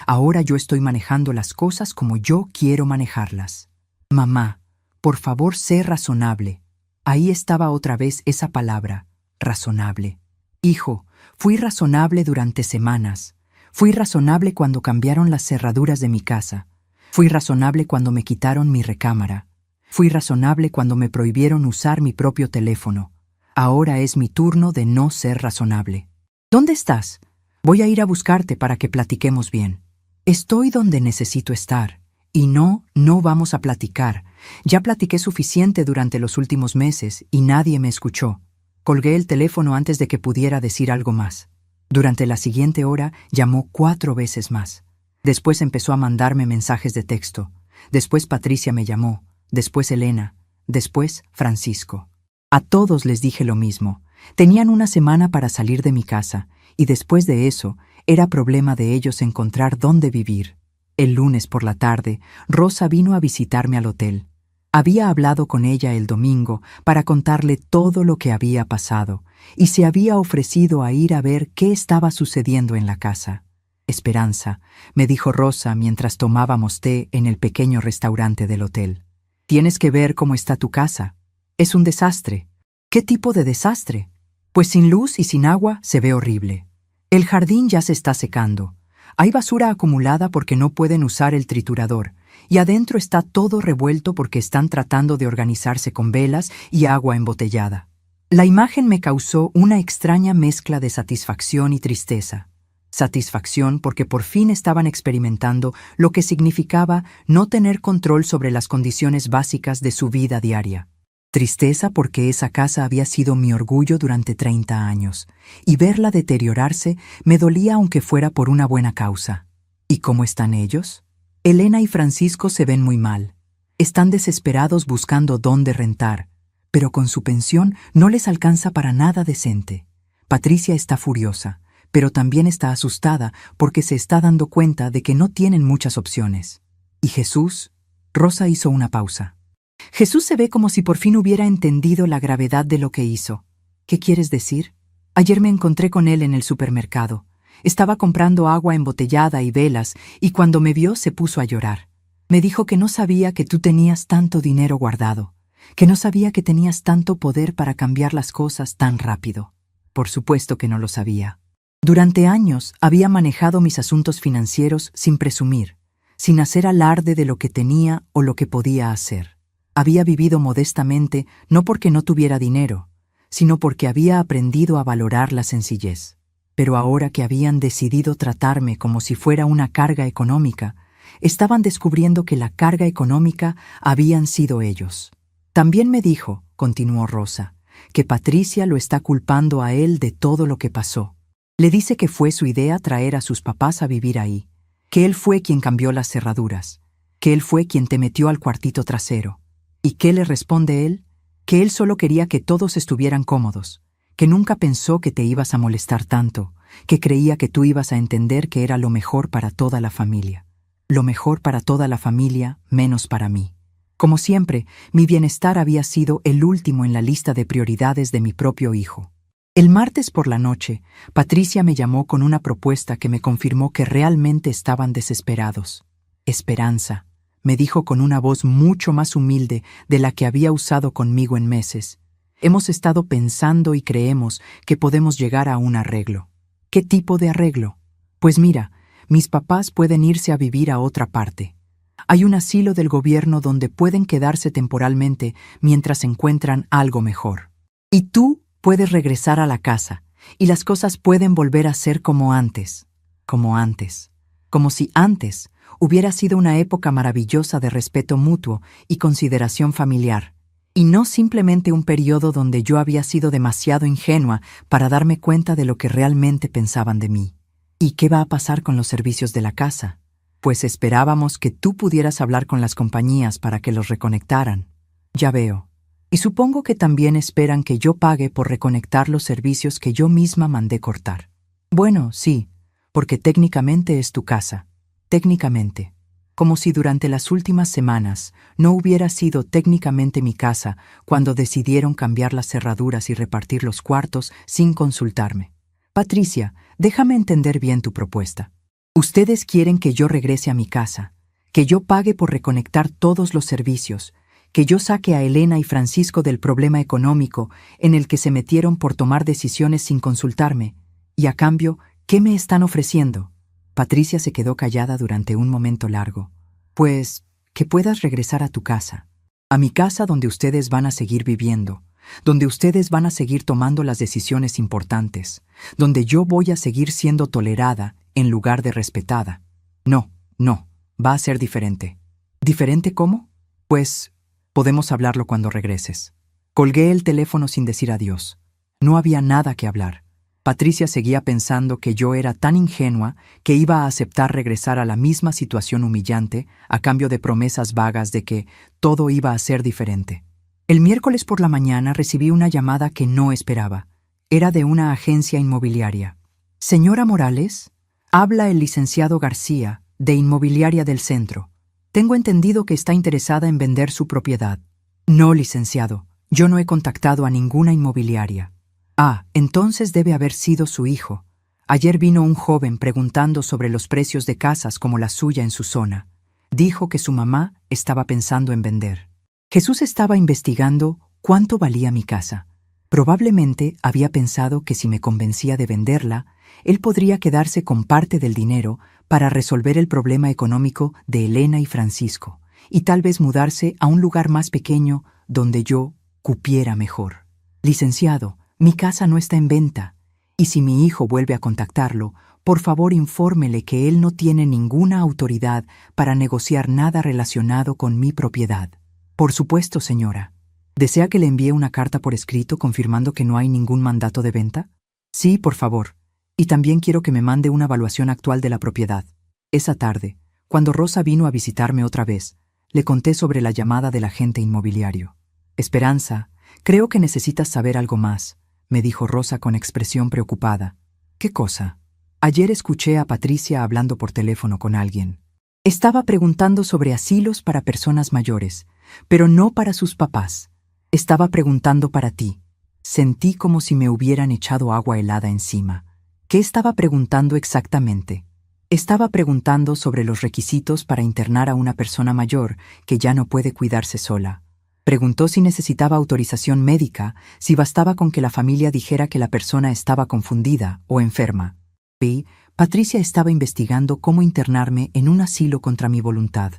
Ahora yo estoy manejando las cosas como yo quiero manejarlas. Mamá, por favor, sé razonable. Ahí estaba otra vez esa palabra. Razonable. Hijo, fui razonable durante semanas. Fui razonable cuando cambiaron las cerraduras de mi casa. Fui razonable cuando me quitaron mi recámara. Fui razonable cuando me prohibieron usar mi propio teléfono. Ahora es mi turno de no ser razonable. ¿Dónde estás? Voy a ir a buscarte para que platiquemos bien. Estoy donde necesito estar. Y no vamos a platicar. Ya platiqué suficiente durante los últimos meses y nadie me escuchó. Colgué el teléfono antes de que pudiera decir algo más. Durante la siguiente hora llamó 4 veces más. Después empezó a mandarme mensajes de texto. Después Patricia me llamó. Después Elena. Después Francisco. A todos les dije lo mismo. Tenían una semana para salir de mi casa y después de eso era problema de ellos encontrar dónde vivir. El lunes por la tarde, Rosa vino a visitarme al hotel. Había hablado con ella el domingo para contarle todo lo que había pasado y se había ofrecido a ir a ver qué estaba sucediendo en la casa. Esperanza, me dijo Rosa mientras tomábamos té en el pequeño restaurante del hotel. Tienes que ver cómo está tu casa. Es un desastre. ¿Qué tipo de desastre? Pues sin luz y sin agua se ve horrible. El jardín ya se está secando. Hay basura acumulada porque no pueden usar el triturador, y adentro está todo revuelto porque están tratando de organizarse con velas y agua embotellada. La imagen me causó una extraña mezcla de satisfacción y tristeza. Satisfacción porque por fin estaban experimentando lo que significaba no tener control sobre las condiciones básicas de su vida diaria. Tristeza porque esa casa había sido mi orgullo durante 30 años, y verla deteriorarse me dolía aunque fuera por una buena causa. ¿Y cómo están ellos? Elena y Francisco se ven muy mal. Están desesperados buscando dónde rentar, pero con su pensión no les alcanza para nada decente. Patricia está furiosa, pero también está asustada porque se está dando cuenta de que no tienen muchas opciones. ¿Y Jesús? Rosa hizo una pausa. Jesús se ve como si por fin hubiera entendido la gravedad de lo que hizo. ¿Qué quieres decir? Ayer me encontré con él en el supermercado. Estaba comprando agua embotellada y velas, y cuando me vio se puso a llorar. Me dijo que no sabía que tú tenías tanto dinero guardado, que no sabía que tenías tanto poder para cambiar las cosas tan rápido. Por supuesto que no lo sabía. Durante años había manejado mis asuntos financieros sin presumir, sin hacer alarde de lo que tenía o lo que podía hacer. Había vivido modestamente no porque no tuviera dinero, sino porque había aprendido a valorar la sencillez. Pero ahora que habían decidido tratarme como si fuera una carga económica, estaban descubriendo que la carga económica habían sido ellos. También me dijo, continuó Rosa, que Patricia lo está culpando a él de todo lo que pasó. Le dice que fue su idea traer a sus papás a vivir ahí, que él fue quien cambió las cerraduras, que él fue quien te metió al cuartito trasero. ¿Y qué le responde él? Que él solo quería que todos estuvieran cómodos, que nunca pensó que te ibas a molestar tanto, que creía que tú ibas a entender que era lo mejor para toda la familia. Lo mejor para toda la familia, menos para mí. Como siempre, mi bienestar había sido el último en la lista de prioridades de mi propio hijo. El martes por la noche, Patricia me llamó con una propuesta que me confirmó que realmente estaban desesperados. Esperanza, me dijo con una voz mucho más humilde de la que había usado conmigo en meses. Hemos estado pensando y creemos que podemos llegar a un arreglo. ¿Qué tipo de arreglo? Pues mira, mis papás pueden irse a vivir a otra parte. Hay un asilo del gobierno donde pueden quedarse temporalmente mientras encuentran algo mejor. Y tú puedes regresar a la casa, y las cosas pueden volver a ser como antes. Como antes. Como si antes hubiera sido una época maravillosa de respeto mutuo y consideración familiar, y no simplemente un periodo donde yo había sido demasiado ingenua para darme cuenta de lo que realmente pensaban de mí. ¿Y qué va a pasar con los servicios de la casa? Pues esperábamos que tú pudieras hablar con las compañías para que los reconectaran. Ya veo. Y supongo que también esperan que yo pague por reconectar los servicios que yo misma mandé cortar. Bueno, sí, porque técnicamente es tu casa. Técnicamente. Como si durante las últimas semanas no hubiera sido técnicamente mi casa cuando decidieron cambiar las cerraduras y repartir los cuartos sin consultarme. Patricia, déjame entender bien tu propuesta. Ustedes quieren que yo regrese a mi casa, que yo pague por reconectar todos los servicios, que yo saque a Elena y Francisco del problema económico en el que se metieron por tomar decisiones sin consultarme, y a cambio, ¿qué me están ofreciendo? Patricia se quedó callada durante un momento largo. Pues, que puedas regresar a tu casa. A mi casa donde ustedes van a seguir viviendo, donde ustedes van a seguir tomando las decisiones importantes, donde yo voy a seguir siendo tolerada en lugar de respetada. No, va a ser diferente. ¿Diferente cómo? Pues, podemos hablarlo cuando regreses. Colgué el teléfono sin decir adiós. No había nada que hablar. Patricia seguía pensando que yo era tan ingenua que iba a aceptar regresar a la misma situación humillante a cambio de promesas vagas de que todo iba a ser diferente. El miércoles por la mañana recibí una llamada que no esperaba. Era de una agencia inmobiliaria. Señora Morales, habla el licenciado García, de Inmobiliaria del Centro. Tengo entendido que está interesada en vender su propiedad. No, licenciado, yo no he contactado a ninguna inmobiliaria. Ah, entonces debe haber sido su hijo. Ayer vino un joven preguntando sobre los precios de casas como la suya en su zona. Dijo que su mamá estaba pensando en vender. Jesús estaba investigando cuánto valía mi casa. Probablemente había pensado que si me convencía de venderla, él podría quedarse con parte del dinero para resolver el problema económico de Elena y Francisco, y tal vez mudarse a un lugar más pequeño donde yo cupiera mejor. Licenciado, mi casa no está en venta, y si mi hijo vuelve a contactarlo, por favor infórmele que él no tiene ninguna autoridad para negociar nada relacionado con mi propiedad. Por supuesto, señora. ¿Desea que le envíe una carta por escrito confirmando que no hay ningún mandato de venta? Sí, por favor. Y también quiero que me mande una evaluación actual de la propiedad. Esa tarde, cuando Rosa vino a visitarme otra vez, le conté sobre la llamada del agente inmobiliario. Esperanza, creo que necesitas saber algo más, me dijo Rosa con expresión preocupada. ¿Qué cosa? Ayer escuché a Patricia hablando por teléfono con alguien. Estaba preguntando sobre asilos para personas mayores, pero no para sus papás. Estaba preguntando para ti. Sentí como si me hubieran echado agua helada encima. ¿Qué estaba preguntando exactamente? Estaba preguntando sobre los requisitos para internar a una persona mayor que ya no puede cuidarse sola. Preguntó si necesitaba autorización médica, si bastaba con que la familia dijera que la persona estaba confundida o enferma. Patricia estaba investigando cómo internarme en un asilo contra mi voluntad.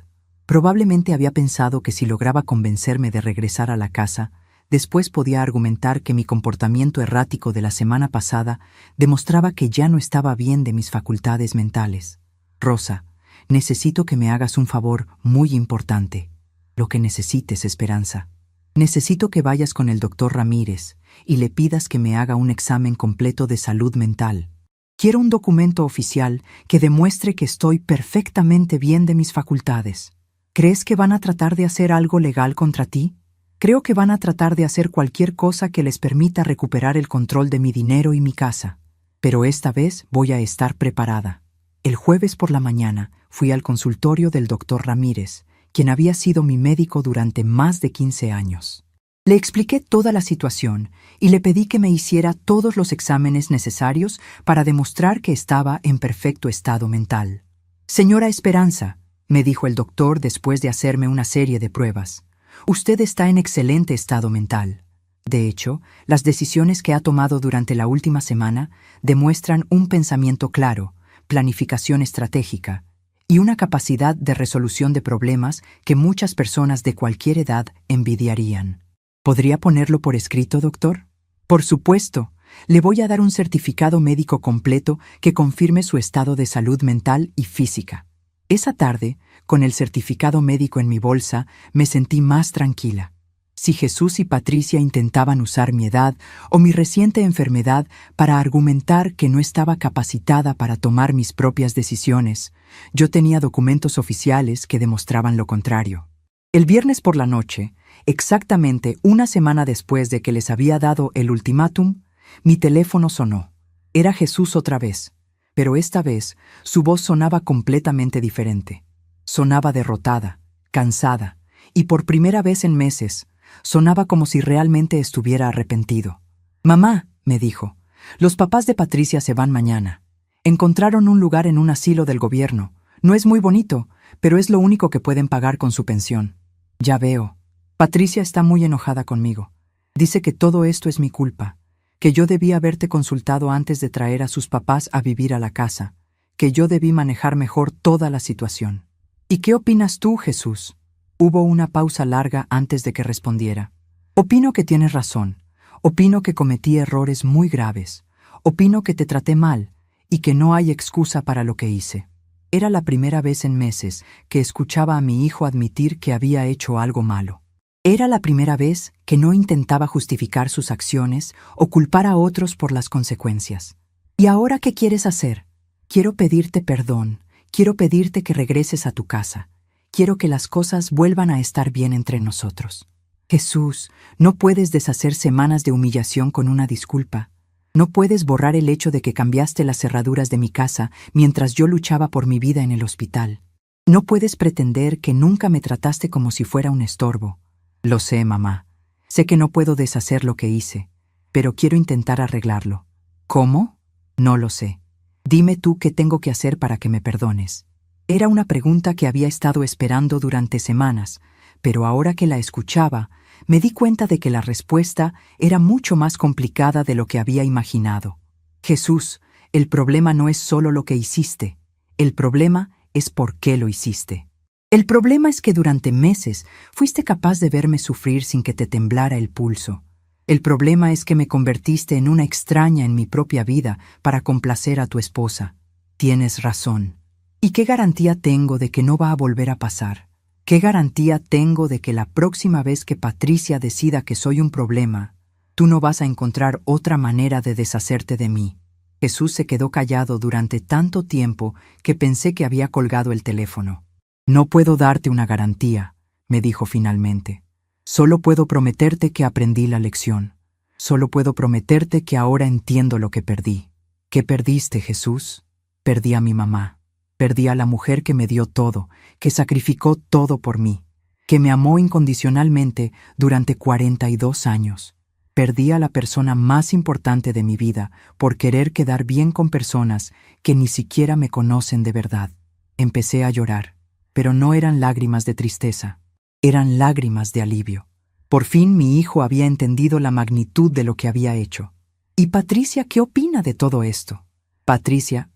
Probablemente había pensado que si lograba convencerme de regresar a la casa, después podía argumentar que mi comportamiento errático de la semana pasada demostraba que ya no estaba bien de mis facultades mentales. Rosa, necesito que me hagas un favor muy importante. Lo que necesites, Esperanza. Necesito que vayas con el doctor Ramírez y le pidas que me haga un examen completo de salud mental. Quiero un documento oficial que demuestre que estoy perfectamente bien de mis facultades. ¿Crees que van a tratar de hacer algo legal contra ti? Creo que van a tratar de hacer cualquier cosa que les permita recuperar el control de mi dinero y mi casa. Pero esta vez voy a estar preparada. El jueves por la mañana fui al consultorio del doctor Ramírez, quien había sido mi médico durante más de 15 años. Le expliqué toda la situación y le pedí que me hiciera todos los exámenes necesarios para demostrar que estaba en perfecto estado mental. Señora Esperanza, me dijo el doctor después de hacerme una serie de pruebas, usted está en excelente estado mental. De hecho, las decisiones que ha tomado durante la última semana demuestran un pensamiento claro, planificación estratégica y una capacidad de resolución de problemas que muchas personas de cualquier edad envidiarían. ¿Podría ponerlo por escrito, doctor? Por supuesto. Le voy a dar un certificado médico completo que confirme su estado de salud mental y física. Esa tarde, con el certificado médico en mi bolsa, me sentí más tranquila. Si Jesús y Patricia intentaban usar mi edad o mi reciente enfermedad para argumentar que no estaba capacitada para tomar mis propias decisiones, yo tenía documentos oficiales que demostraban lo contrario. El viernes por la noche, exactamente una semana después de que les había dado el ultimátum, mi teléfono sonó. Era Jesús otra vez, pero esta vez su voz sonaba completamente diferente. Sonaba derrotada, cansada, y por primera vez en meses, sonaba como si realmente estuviera arrepentido. «Mamá», me dijo, «los papás de Patricia se van mañana. Encontraron un lugar en un asilo del gobierno. No es muy bonito, pero es lo único que pueden pagar con su pensión». «Ya veo. Patricia está muy enojada conmigo. Dice que todo esto es mi culpa, que yo debía haberte consultado antes de traer a sus papás a vivir a la casa, que yo debí manejar mejor toda la situación. ¿Y qué opinas tú, Jesús? Hubo una pausa larga antes de que respondiera. Opino que tienes razón. Opino que cometí errores muy graves. Opino que te traté mal y que no hay excusa para lo que hice. Era la primera vez en meses que escuchaba a mi hijo admitir que había hecho algo malo. Era la primera vez que no intentaba justificar sus acciones o culpar a otros por las consecuencias. ¿Y ahora qué quieres hacer? Quiero pedirte perdón. Quiero pedirte que regreses a tu casa. Quiero que las cosas vuelvan a estar bien entre nosotros. Jesús, no puedes deshacer semanas de humillación con una disculpa. No puedes borrar el hecho de que cambiaste las cerraduras de mi casa mientras yo luchaba por mi vida en el hospital. No puedes pretender que nunca me trataste como si fuera un estorbo. Lo sé, mamá. Sé que no puedo deshacer lo que hice, pero quiero intentar arreglarlo. ¿Cómo? No lo sé. Dime tú qué tengo que hacer para que me perdones. Era una pregunta que había estado esperando durante semanas, pero ahora que la escuchaba, me di cuenta de que la respuesta era mucho más complicada de lo que había imaginado. Jesús, el problema no es solo lo que hiciste, el problema es por qué lo hiciste. El problema es que durante meses fuiste capaz de verme sufrir sin que te temblara el pulso. El problema es que me convertiste en una extraña en mi propia vida para complacer a tu esposa. Tienes razón. ¿Y qué garantía tengo de que no va a volver a pasar? ¿Qué garantía tengo de que la próxima vez que Patricia decida que soy un problema, tú no vas a encontrar otra manera de deshacerte de mí? Jesús se quedó callado durante tanto tiempo que pensé que había colgado el teléfono. No puedo darte una garantía, me dijo finalmente. Solo puedo prometerte que aprendí la lección. Solo puedo prometerte que ahora entiendo lo que perdí. ¿Qué perdiste, Jesús? Perdí a mi mamá. Perdí a la mujer que me dio todo, que sacrificó todo por mí, que me amó incondicionalmente durante 42 años. Perdí a la persona más importante de mi vida por querer quedar bien con personas que ni siquiera me conocen de verdad. Empecé a llorar, pero no eran lágrimas de tristeza, eran lágrimas de alivio. Por fin mi hijo había entendido la magnitud de lo que había hecho. ¿Y Patricia qué opina de todo esto? Patricia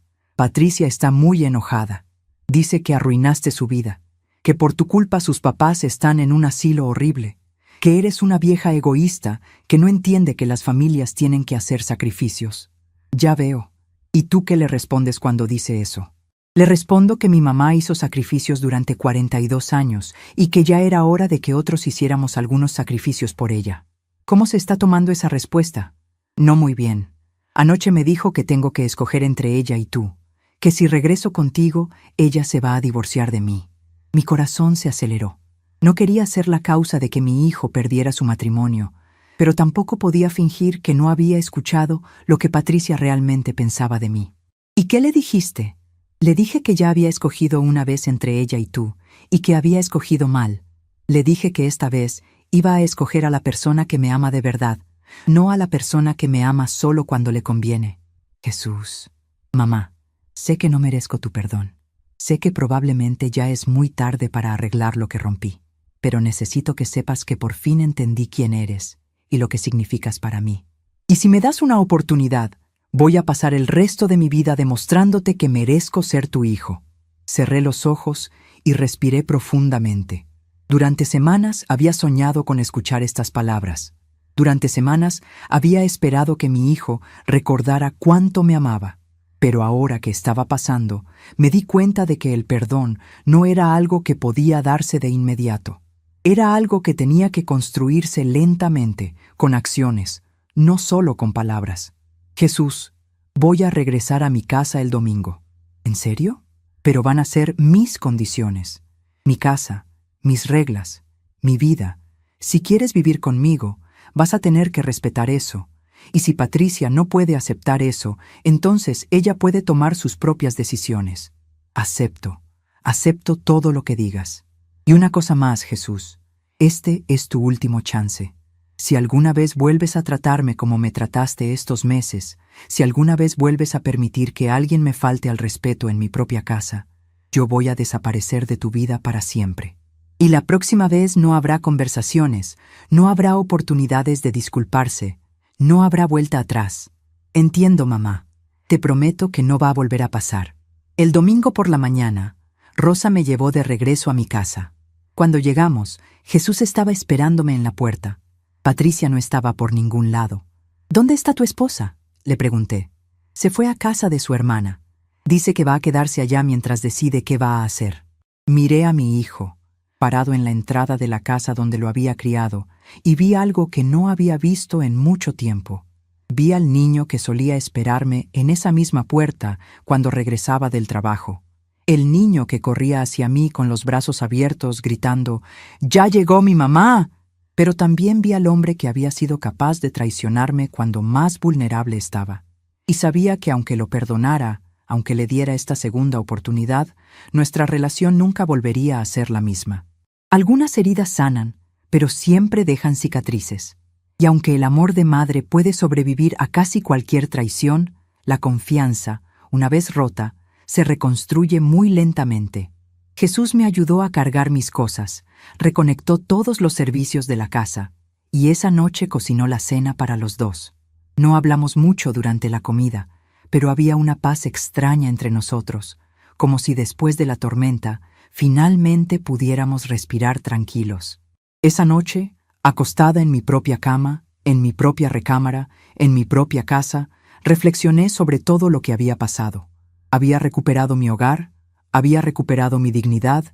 está muy enojada. Dice que arruinaste su vida, que por tu culpa sus papás están en un asilo horrible, que eres una vieja egoísta que no entiende que las familias tienen que hacer sacrificios. Ya veo. ¿Y tú qué le respondes cuando dice eso? Le respondo que mi mamá hizo sacrificios durante 42 años y que ya era hora de que otros hiciéramos algunos sacrificios por ella. ¿Cómo se está tomando esa respuesta? No muy bien. Anoche me dijo que tengo que escoger entre ella y tú, que si regreso contigo, ella se va a divorciar de mí. Mi corazón se aceleró. No quería ser la causa de que mi hijo perdiera su matrimonio, pero tampoco podía fingir que no había escuchado lo que Patricia realmente pensaba de mí. ¿Y qué le dijiste? Le dije que ya había escogido una vez entre ella y tú, y que había escogido mal. Le dije que esta vez iba a escoger a la persona que me ama de verdad, no a la persona que me ama solo cuando le conviene. Jesús. Mamá, sé que no merezco tu perdón. Sé que probablemente ya es muy tarde para arreglar lo que rompí, pero necesito que sepas que por fin entendí quién eres y lo que significas para mí. Y si me das una oportunidad, voy a pasar el resto de mi vida demostrándote que merezco ser tu hijo. Cerré los ojos y respiré profundamente. Durante semanas había soñado con escuchar estas palabras. Durante semanas había esperado que mi hijo recordara cuánto me amaba. Pero ahora que estaba pasando, me di cuenta de que el perdón no era algo que podía darse de inmediato. Era algo que tenía que construirse lentamente, con acciones, no solo con palabras. Jesús, voy a regresar a mi casa el domingo. ¿En serio? Pero van a ser mis condiciones, mi casa, mis reglas, mi vida. Si quieres vivir conmigo, vas a tener que respetar eso. Y si Patricia no puede aceptar eso, entonces ella puede tomar sus propias decisiones. Acepto todo lo que digas. Y una cosa más, Jesús, este es tu último chance. Si alguna vez vuelves a tratarme como me trataste estos meses, si alguna vez vuelves a permitir que alguien me falte al respeto en mi propia casa, yo voy a desaparecer de tu vida para siempre. Y la próxima vez no habrá conversaciones, no habrá oportunidades de disculparse, no habrá vuelta atrás. Entiendo, mamá. Te prometo que no va a volver a pasar. El domingo por la mañana, Rosa me llevó de regreso a mi casa. Cuando llegamos, Jesús estaba esperándome en la puerta. Patricia no estaba por ningún lado. ¿Dónde está tu esposa?, le pregunté. Se fue a casa de su hermana. Dice que va a quedarse allá mientras decide qué va a hacer. Miré a mi hijo, parado en la entrada de la casa donde lo había criado, y vi algo que no había visto en mucho tiempo. Vi al niño que solía esperarme en esa misma puerta cuando regresaba del trabajo. El niño que corría hacia mí con los brazos abiertos, gritando, «¡Ya llegó mi mamá!». Pero también vi al hombre que había sido capaz de traicionarme cuando más vulnerable estaba. Y sabía que aunque lo perdonara, aunque le diera esta segunda oportunidad, nuestra relación nunca volvería a ser la misma. Algunas heridas sanan, pero siempre dejan cicatrices. Y aunque el amor de madre puede sobrevivir a casi cualquier traición, la confianza, una vez rota, se reconstruye muy lentamente. Jesús me ayudó a cargar mis cosas, reconectó todos los servicios de la casa, y esa noche cocinó la cena para los dos. No hablamos mucho durante la comida, pero había una paz extraña entre nosotros, como si después de la tormenta, finalmente pudiéramos respirar tranquilos. Esa noche, acostada en mi propia cama, en mi propia recámara, en mi propia casa, reflexioné sobre todo lo que había pasado. Había recuperado mi hogar, había recuperado mi dignidad,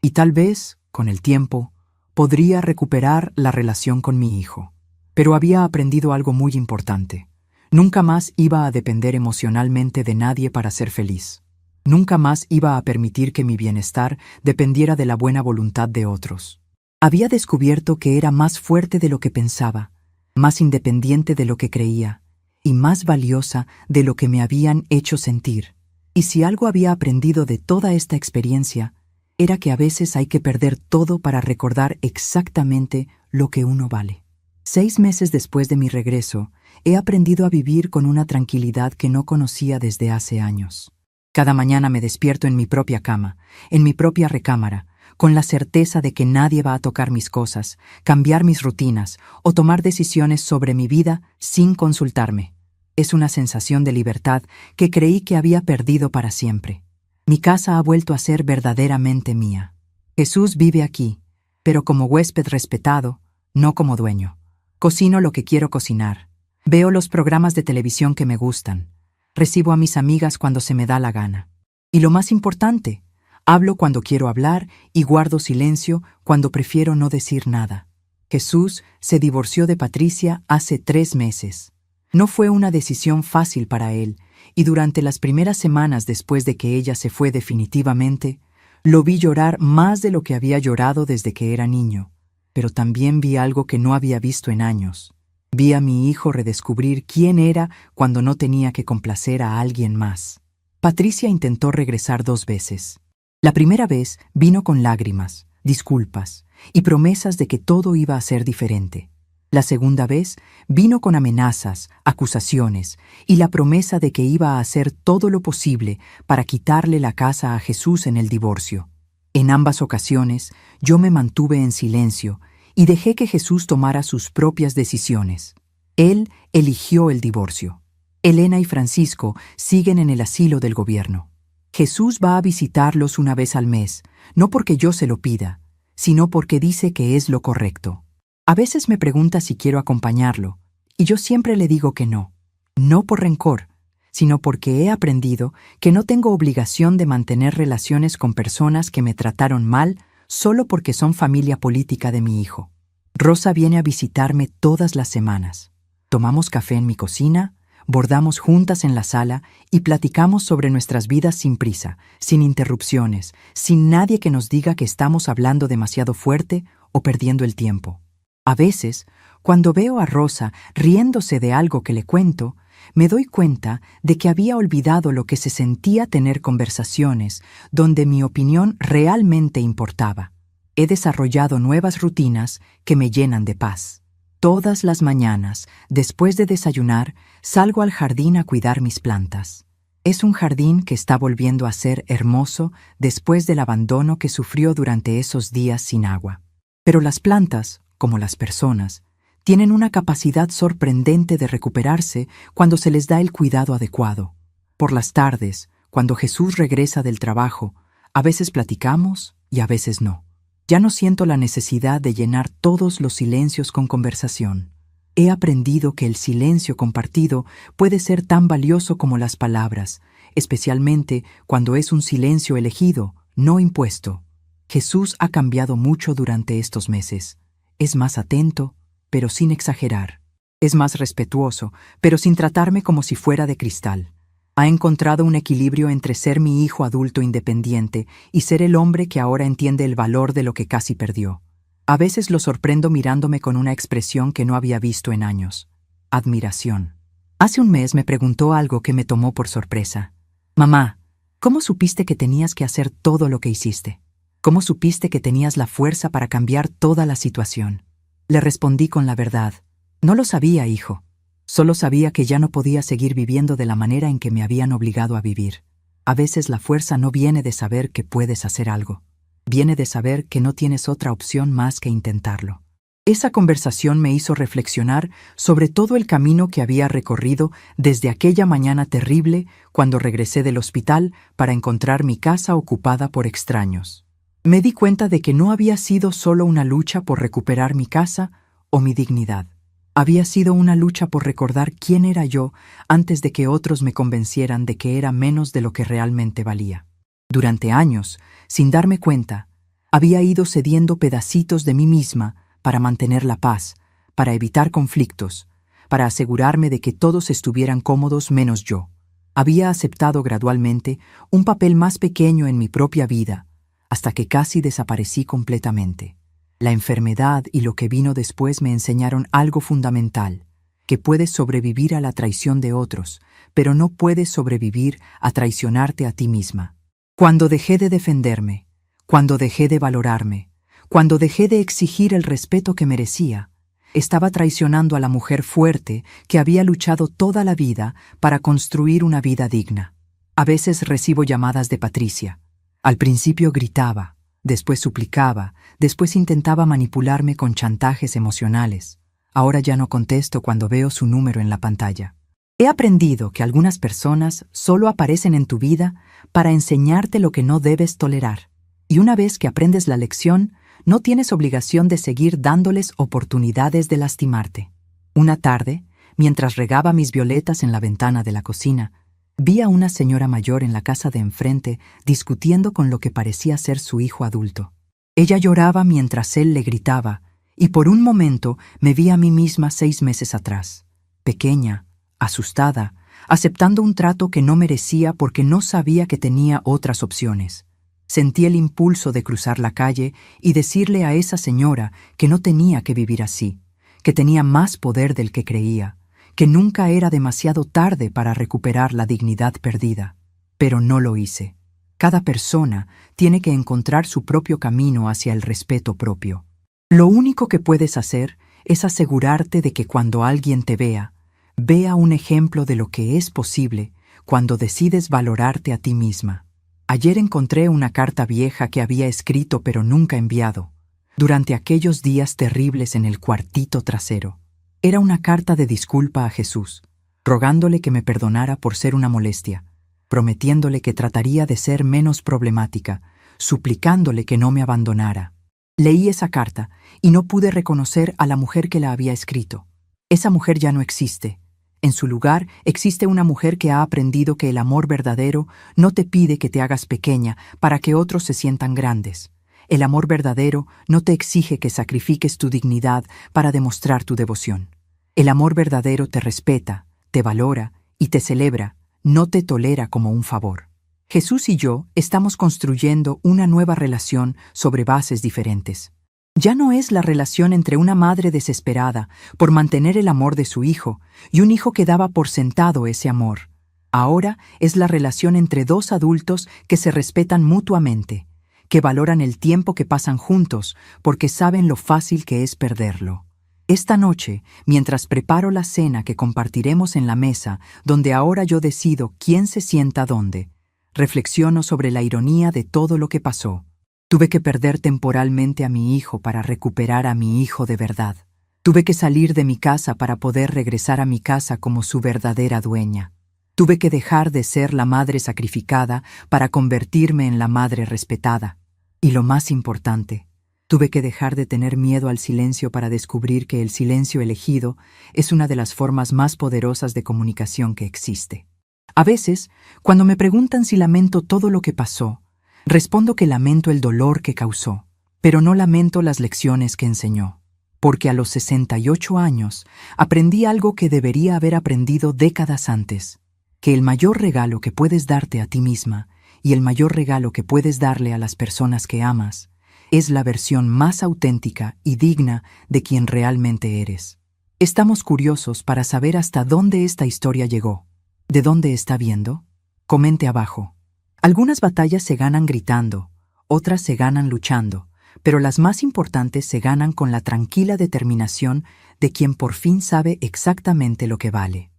y tal vez, con el tiempo, podría recuperar la relación con mi hijo. Pero había aprendido algo muy importante. Nunca más iba a depender emocionalmente de nadie para ser feliz. Nunca más iba a permitir que mi bienestar dependiera de la buena voluntad de otros. Había descubierto que era más fuerte de lo que pensaba, más independiente de lo que creía, y más valiosa de lo que me habían hecho sentir. Y si algo había aprendido de toda esta experiencia, era que a veces hay que perder todo para recordar exactamente lo que uno vale. 6 meses después de mi regreso, he aprendido a vivir con una tranquilidad que no conocía desde hace años. Cada mañana me despierto en mi propia cama, en mi propia recámara, con la certeza de que nadie va a tocar mis cosas, cambiar mis rutinas o tomar decisiones sobre mi vida sin consultarme. Es una sensación de libertad que creí que había perdido para siempre. Mi casa ha vuelto a ser verdaderamente mía. Jesús vive aquí, pero como huésped respetado, no como dueño. Cocino lo que quiero cocinar. Veo los programas de televisión que me gustan. Recibo a mis amigas cuando se me da la gana. Y lo más importante, hablo cuando quiero hablar y guardo silencio cuando prefiero no decir nada. Jesús se divorció de Patricia hace 3 meses. No fue una decisión fácil para él, y durante las primeras semanas después de que ella se fue definitivamente, lo vi llorar más de lo que había llorado desde que era niño. Pero también vi algo que no había visto en años. Vi a mi hijo redescubrir quién era cuando no tenía que complacer a alguien más. Patricia intentó regresar 2 veces. La primera vez vino con lágrimas, disculpas y promesas de que todo iba a ser diferente. La segunda vez vino con amenazas, acusaciones y la promesa de que iba a hacer todo lo posible para quitarle la casa a Jesús en el divorcio. En ambas ocasiones yo me mantuve en silencio y dejé que Jesús tomara sus propias decisiones. Él eligió el divorcio. Elena y Francisco siguen en el asilo del gobierno. Jesús va a visitarlos una vez al mes, no porque yo se lo pida, sino porque dice que es lo correcto. A veces me pregunta si quiero acompañarlo, y yo siempre le digo que no. No por rencor, sino porque he aprendido que no tengo obligación de mantener relaciones con personas que me trataron mal solo porque son familia política de mi hijo. Rosa viene a visitarme todas las semanas. Tomamos café en mi cocina, bordamos juntas en la sala y platicamos sobre nuestras vidas sin prisa, sin interrupciones, sin nadie que nos diga que estamos hablando demasiado fuerte o perdiendo el tiempo. A veces, cuando veo a Rosa riéndose de algo que le cuento, me doy cuenta de que había olvidado lo que se sentía tener conversaciones donde mi opinión realmente importaba. He desarrollado nuevas rutinas que me llenan de paz. Todas las mañanas, después de desayunar, salgo al jardín a cuidar mis plantas. Es un jardín que está volviendo a ser hermoso después del abandono que sufrió durante esos días sin agua. Pero las plantas, como las personas, tienen una capacidad sorprendente de recuperarse cuando se les da el cuidado adecuado. Por las tardes, Cuando Jesús regresa del trabajo, a veces platicamos y a veces no. Ya no siento la necesidad de llenar todos los silencios con conversación. He aprendido que el silencio compartido puede ser tan valioso como las palabras, especialmente cuando es un silencio elegido, no impuesto. Jesús ha cambiado mucho durante estos meses. Es más atento, pero sin exagerar. Es más respetuoso, pero sin tratarme como si fuera de cristal. Ha encontrado un equilibrio entre ser mi hijo adulto independiente y ser el hombre que ahora entiende el valor de lo que casi perdió. A veces lo sorprendo mirándome con una expresión que no había visto en años. Admiración. Hace un mes me preguntó algo que me tomó por sorpresa. Mamá, ¿cómo supiste que tenías que hacer todo lo que hiciste? ¿Cómo supiste que tenías la fuerza para cambiar toda la situación? Le respondí con la verdad. No lo sabía, hijo. Solo sabía que ya no podía seguir viviendo de la manera en que me habían obligado a vivir. A veces la fuerza no viene de saber que puedes hacer algo. Viene de saber que no tienes otra opción más que intentarlo. Esa conversación me hizo reflexionar sobre todo el camino que había recorrido desde aquella mañana terrible cuando regresé del hospital para encontrar mi casa ocupada por extraños. Me di cuenta de que no había sido solo una lucha por recuperar mi casa o mi dignidad. Había sido una lucha por recordar quién era yo antes de que otros me convencieran de que era menos de lo que realmente valía. Durante años, sin darme cuenta, había ido cediendo pedacitos de mí misma para mantener la paz, para evitar conflictos, para asegurarme de que todos estuvieran cómodos menos yo. Había aceptado gradualmente un papel más pequeño en mi propia vida, hasta que casi desaparecí completamente. La enfermedad y lo que vino después me enseñaron algo fundamental, que puedes sobrevivir a la traición de otros, pero no puedes sobrevivir a traicionarte a ti misma. Cuando dejé de defenderme, cuando dejé de valorarme, cuando dejé de exigir el respeto que merecía, estaba traicionando a la mujer fuerte que había luchado toda la vida para construir una vida digna. A veces recibo llamadas de Patricia. Al principio gritaba, después suplicaba, después intentaba manipularme con chantajes emocionales. Ahora ya no contesto cuando veo su número en la pantalla. He aprendido que algunas personas solo aparecen en tu vida para enseñarte lo que no debes tolerar. Y una vez que aprendes la lección, no tienes obligación de seguir dándoles oportunidades de lastimarte. Una tarde, mientras regaba mis violetas en la ventana de la cocina, vi a una señora mayor en la casa de enfrente discutiendo con lo que parecía ser su hijo adulto. Ella lloraba mientras él le gritaba, y por un momento me vi a mí misma 6 meses atrás, pequeña, asustada, aceptando un trato que no merecía porque no sabía que tenía otras opciones. Sentí el impulso de cruzar la calle y decirle a esa señora que no tenía que vivir así, que tenía más poder del que creía, que nunca era demasiado tarde para recuperar la dignidad perdida. Pero no lo hice. Cada persona tiene que encontrar su propio camino hacia el respeto propio. Lo único que puedes hacer es asegurarte de que cuando alguien te vea un ejemplo de lo que es posible cuando decides valorarte a ti misma. Ayer encontré una carta vieja que había escrito pero nunca enviado, durante aquellos días terribles en el cuartito trasero. Era una carta de disculpa a Jesús, rogándole que me perdonara por ser una molestia, prometiéndole que trataría de ser menos problemática, suplicándole que no me abandonara. Leí esa carta y no pude reconocer a la mujer que la había escrito. Esa mujer ya no existe. En su lugar existe una mujer que ha aprendido que el amor verdadero no te pide que te hagas pequeña para que otros se sientan grandes. El amor verdadero no te exige que sacrifiques tu dignidad para demostrar tu devoción. El amor verdadero te respeta, te valora y te celebra, no te tolera como un favor. Jesús y yo estamos construyendo una nueva relación sobre bases diferentes. Ya no es la relación entre una madre desesperada por mantener el amor de su hijo y un hijo que daba por sentado ese amor. Ahora es la relación entre 2 adultos que se respetan mutuamente, que valoran el tiempo que pasan juntos porque saben lo fácil que es perderlo. Esta noche, mientras preparo la cena que compartiremos en la mesa, donde ahora yo decido quién se sienta dónde, reflexiono sobre la ironía de todo lo que pasó. Tuve que perder temporalmente a mi hijo para recuperar a mi hijo de verdad. Tuve que salir de mi casa para poder regresar a mi casa como su verdadera dueña. Tuve que dejar de ser la madre sacrificada para convertirme en la madre respetada. Y lo más importante, tuve que dejar de tener miedo al silencio para descubrir que el silencio elegido es una de las formas más poderosas de comunicación que existe. A veces, cuando me preguntan si lamento todo lo que pasó, respondo que lamento el dolor que causó, pero no lamento las lecciones que enseñó. Porque a los 68 años aprendí algo que debería haber aprendido décadas antes, que el mayor regalo que puedes darte a ti misma y el mayor regalo que puedes darle a las personas que amas es la versión más auténtica y digna de quien realmente eres. Estamos curiosos para saber hasta dónde esta historia llegó. ¿De dónde está viendo? Comente abajo. Algunas batallas se ganan gritando, otras se ganan luchando, pero las más importantes se ganan con la tranquila determinación de quien por fin sabe exactamente lo que vale.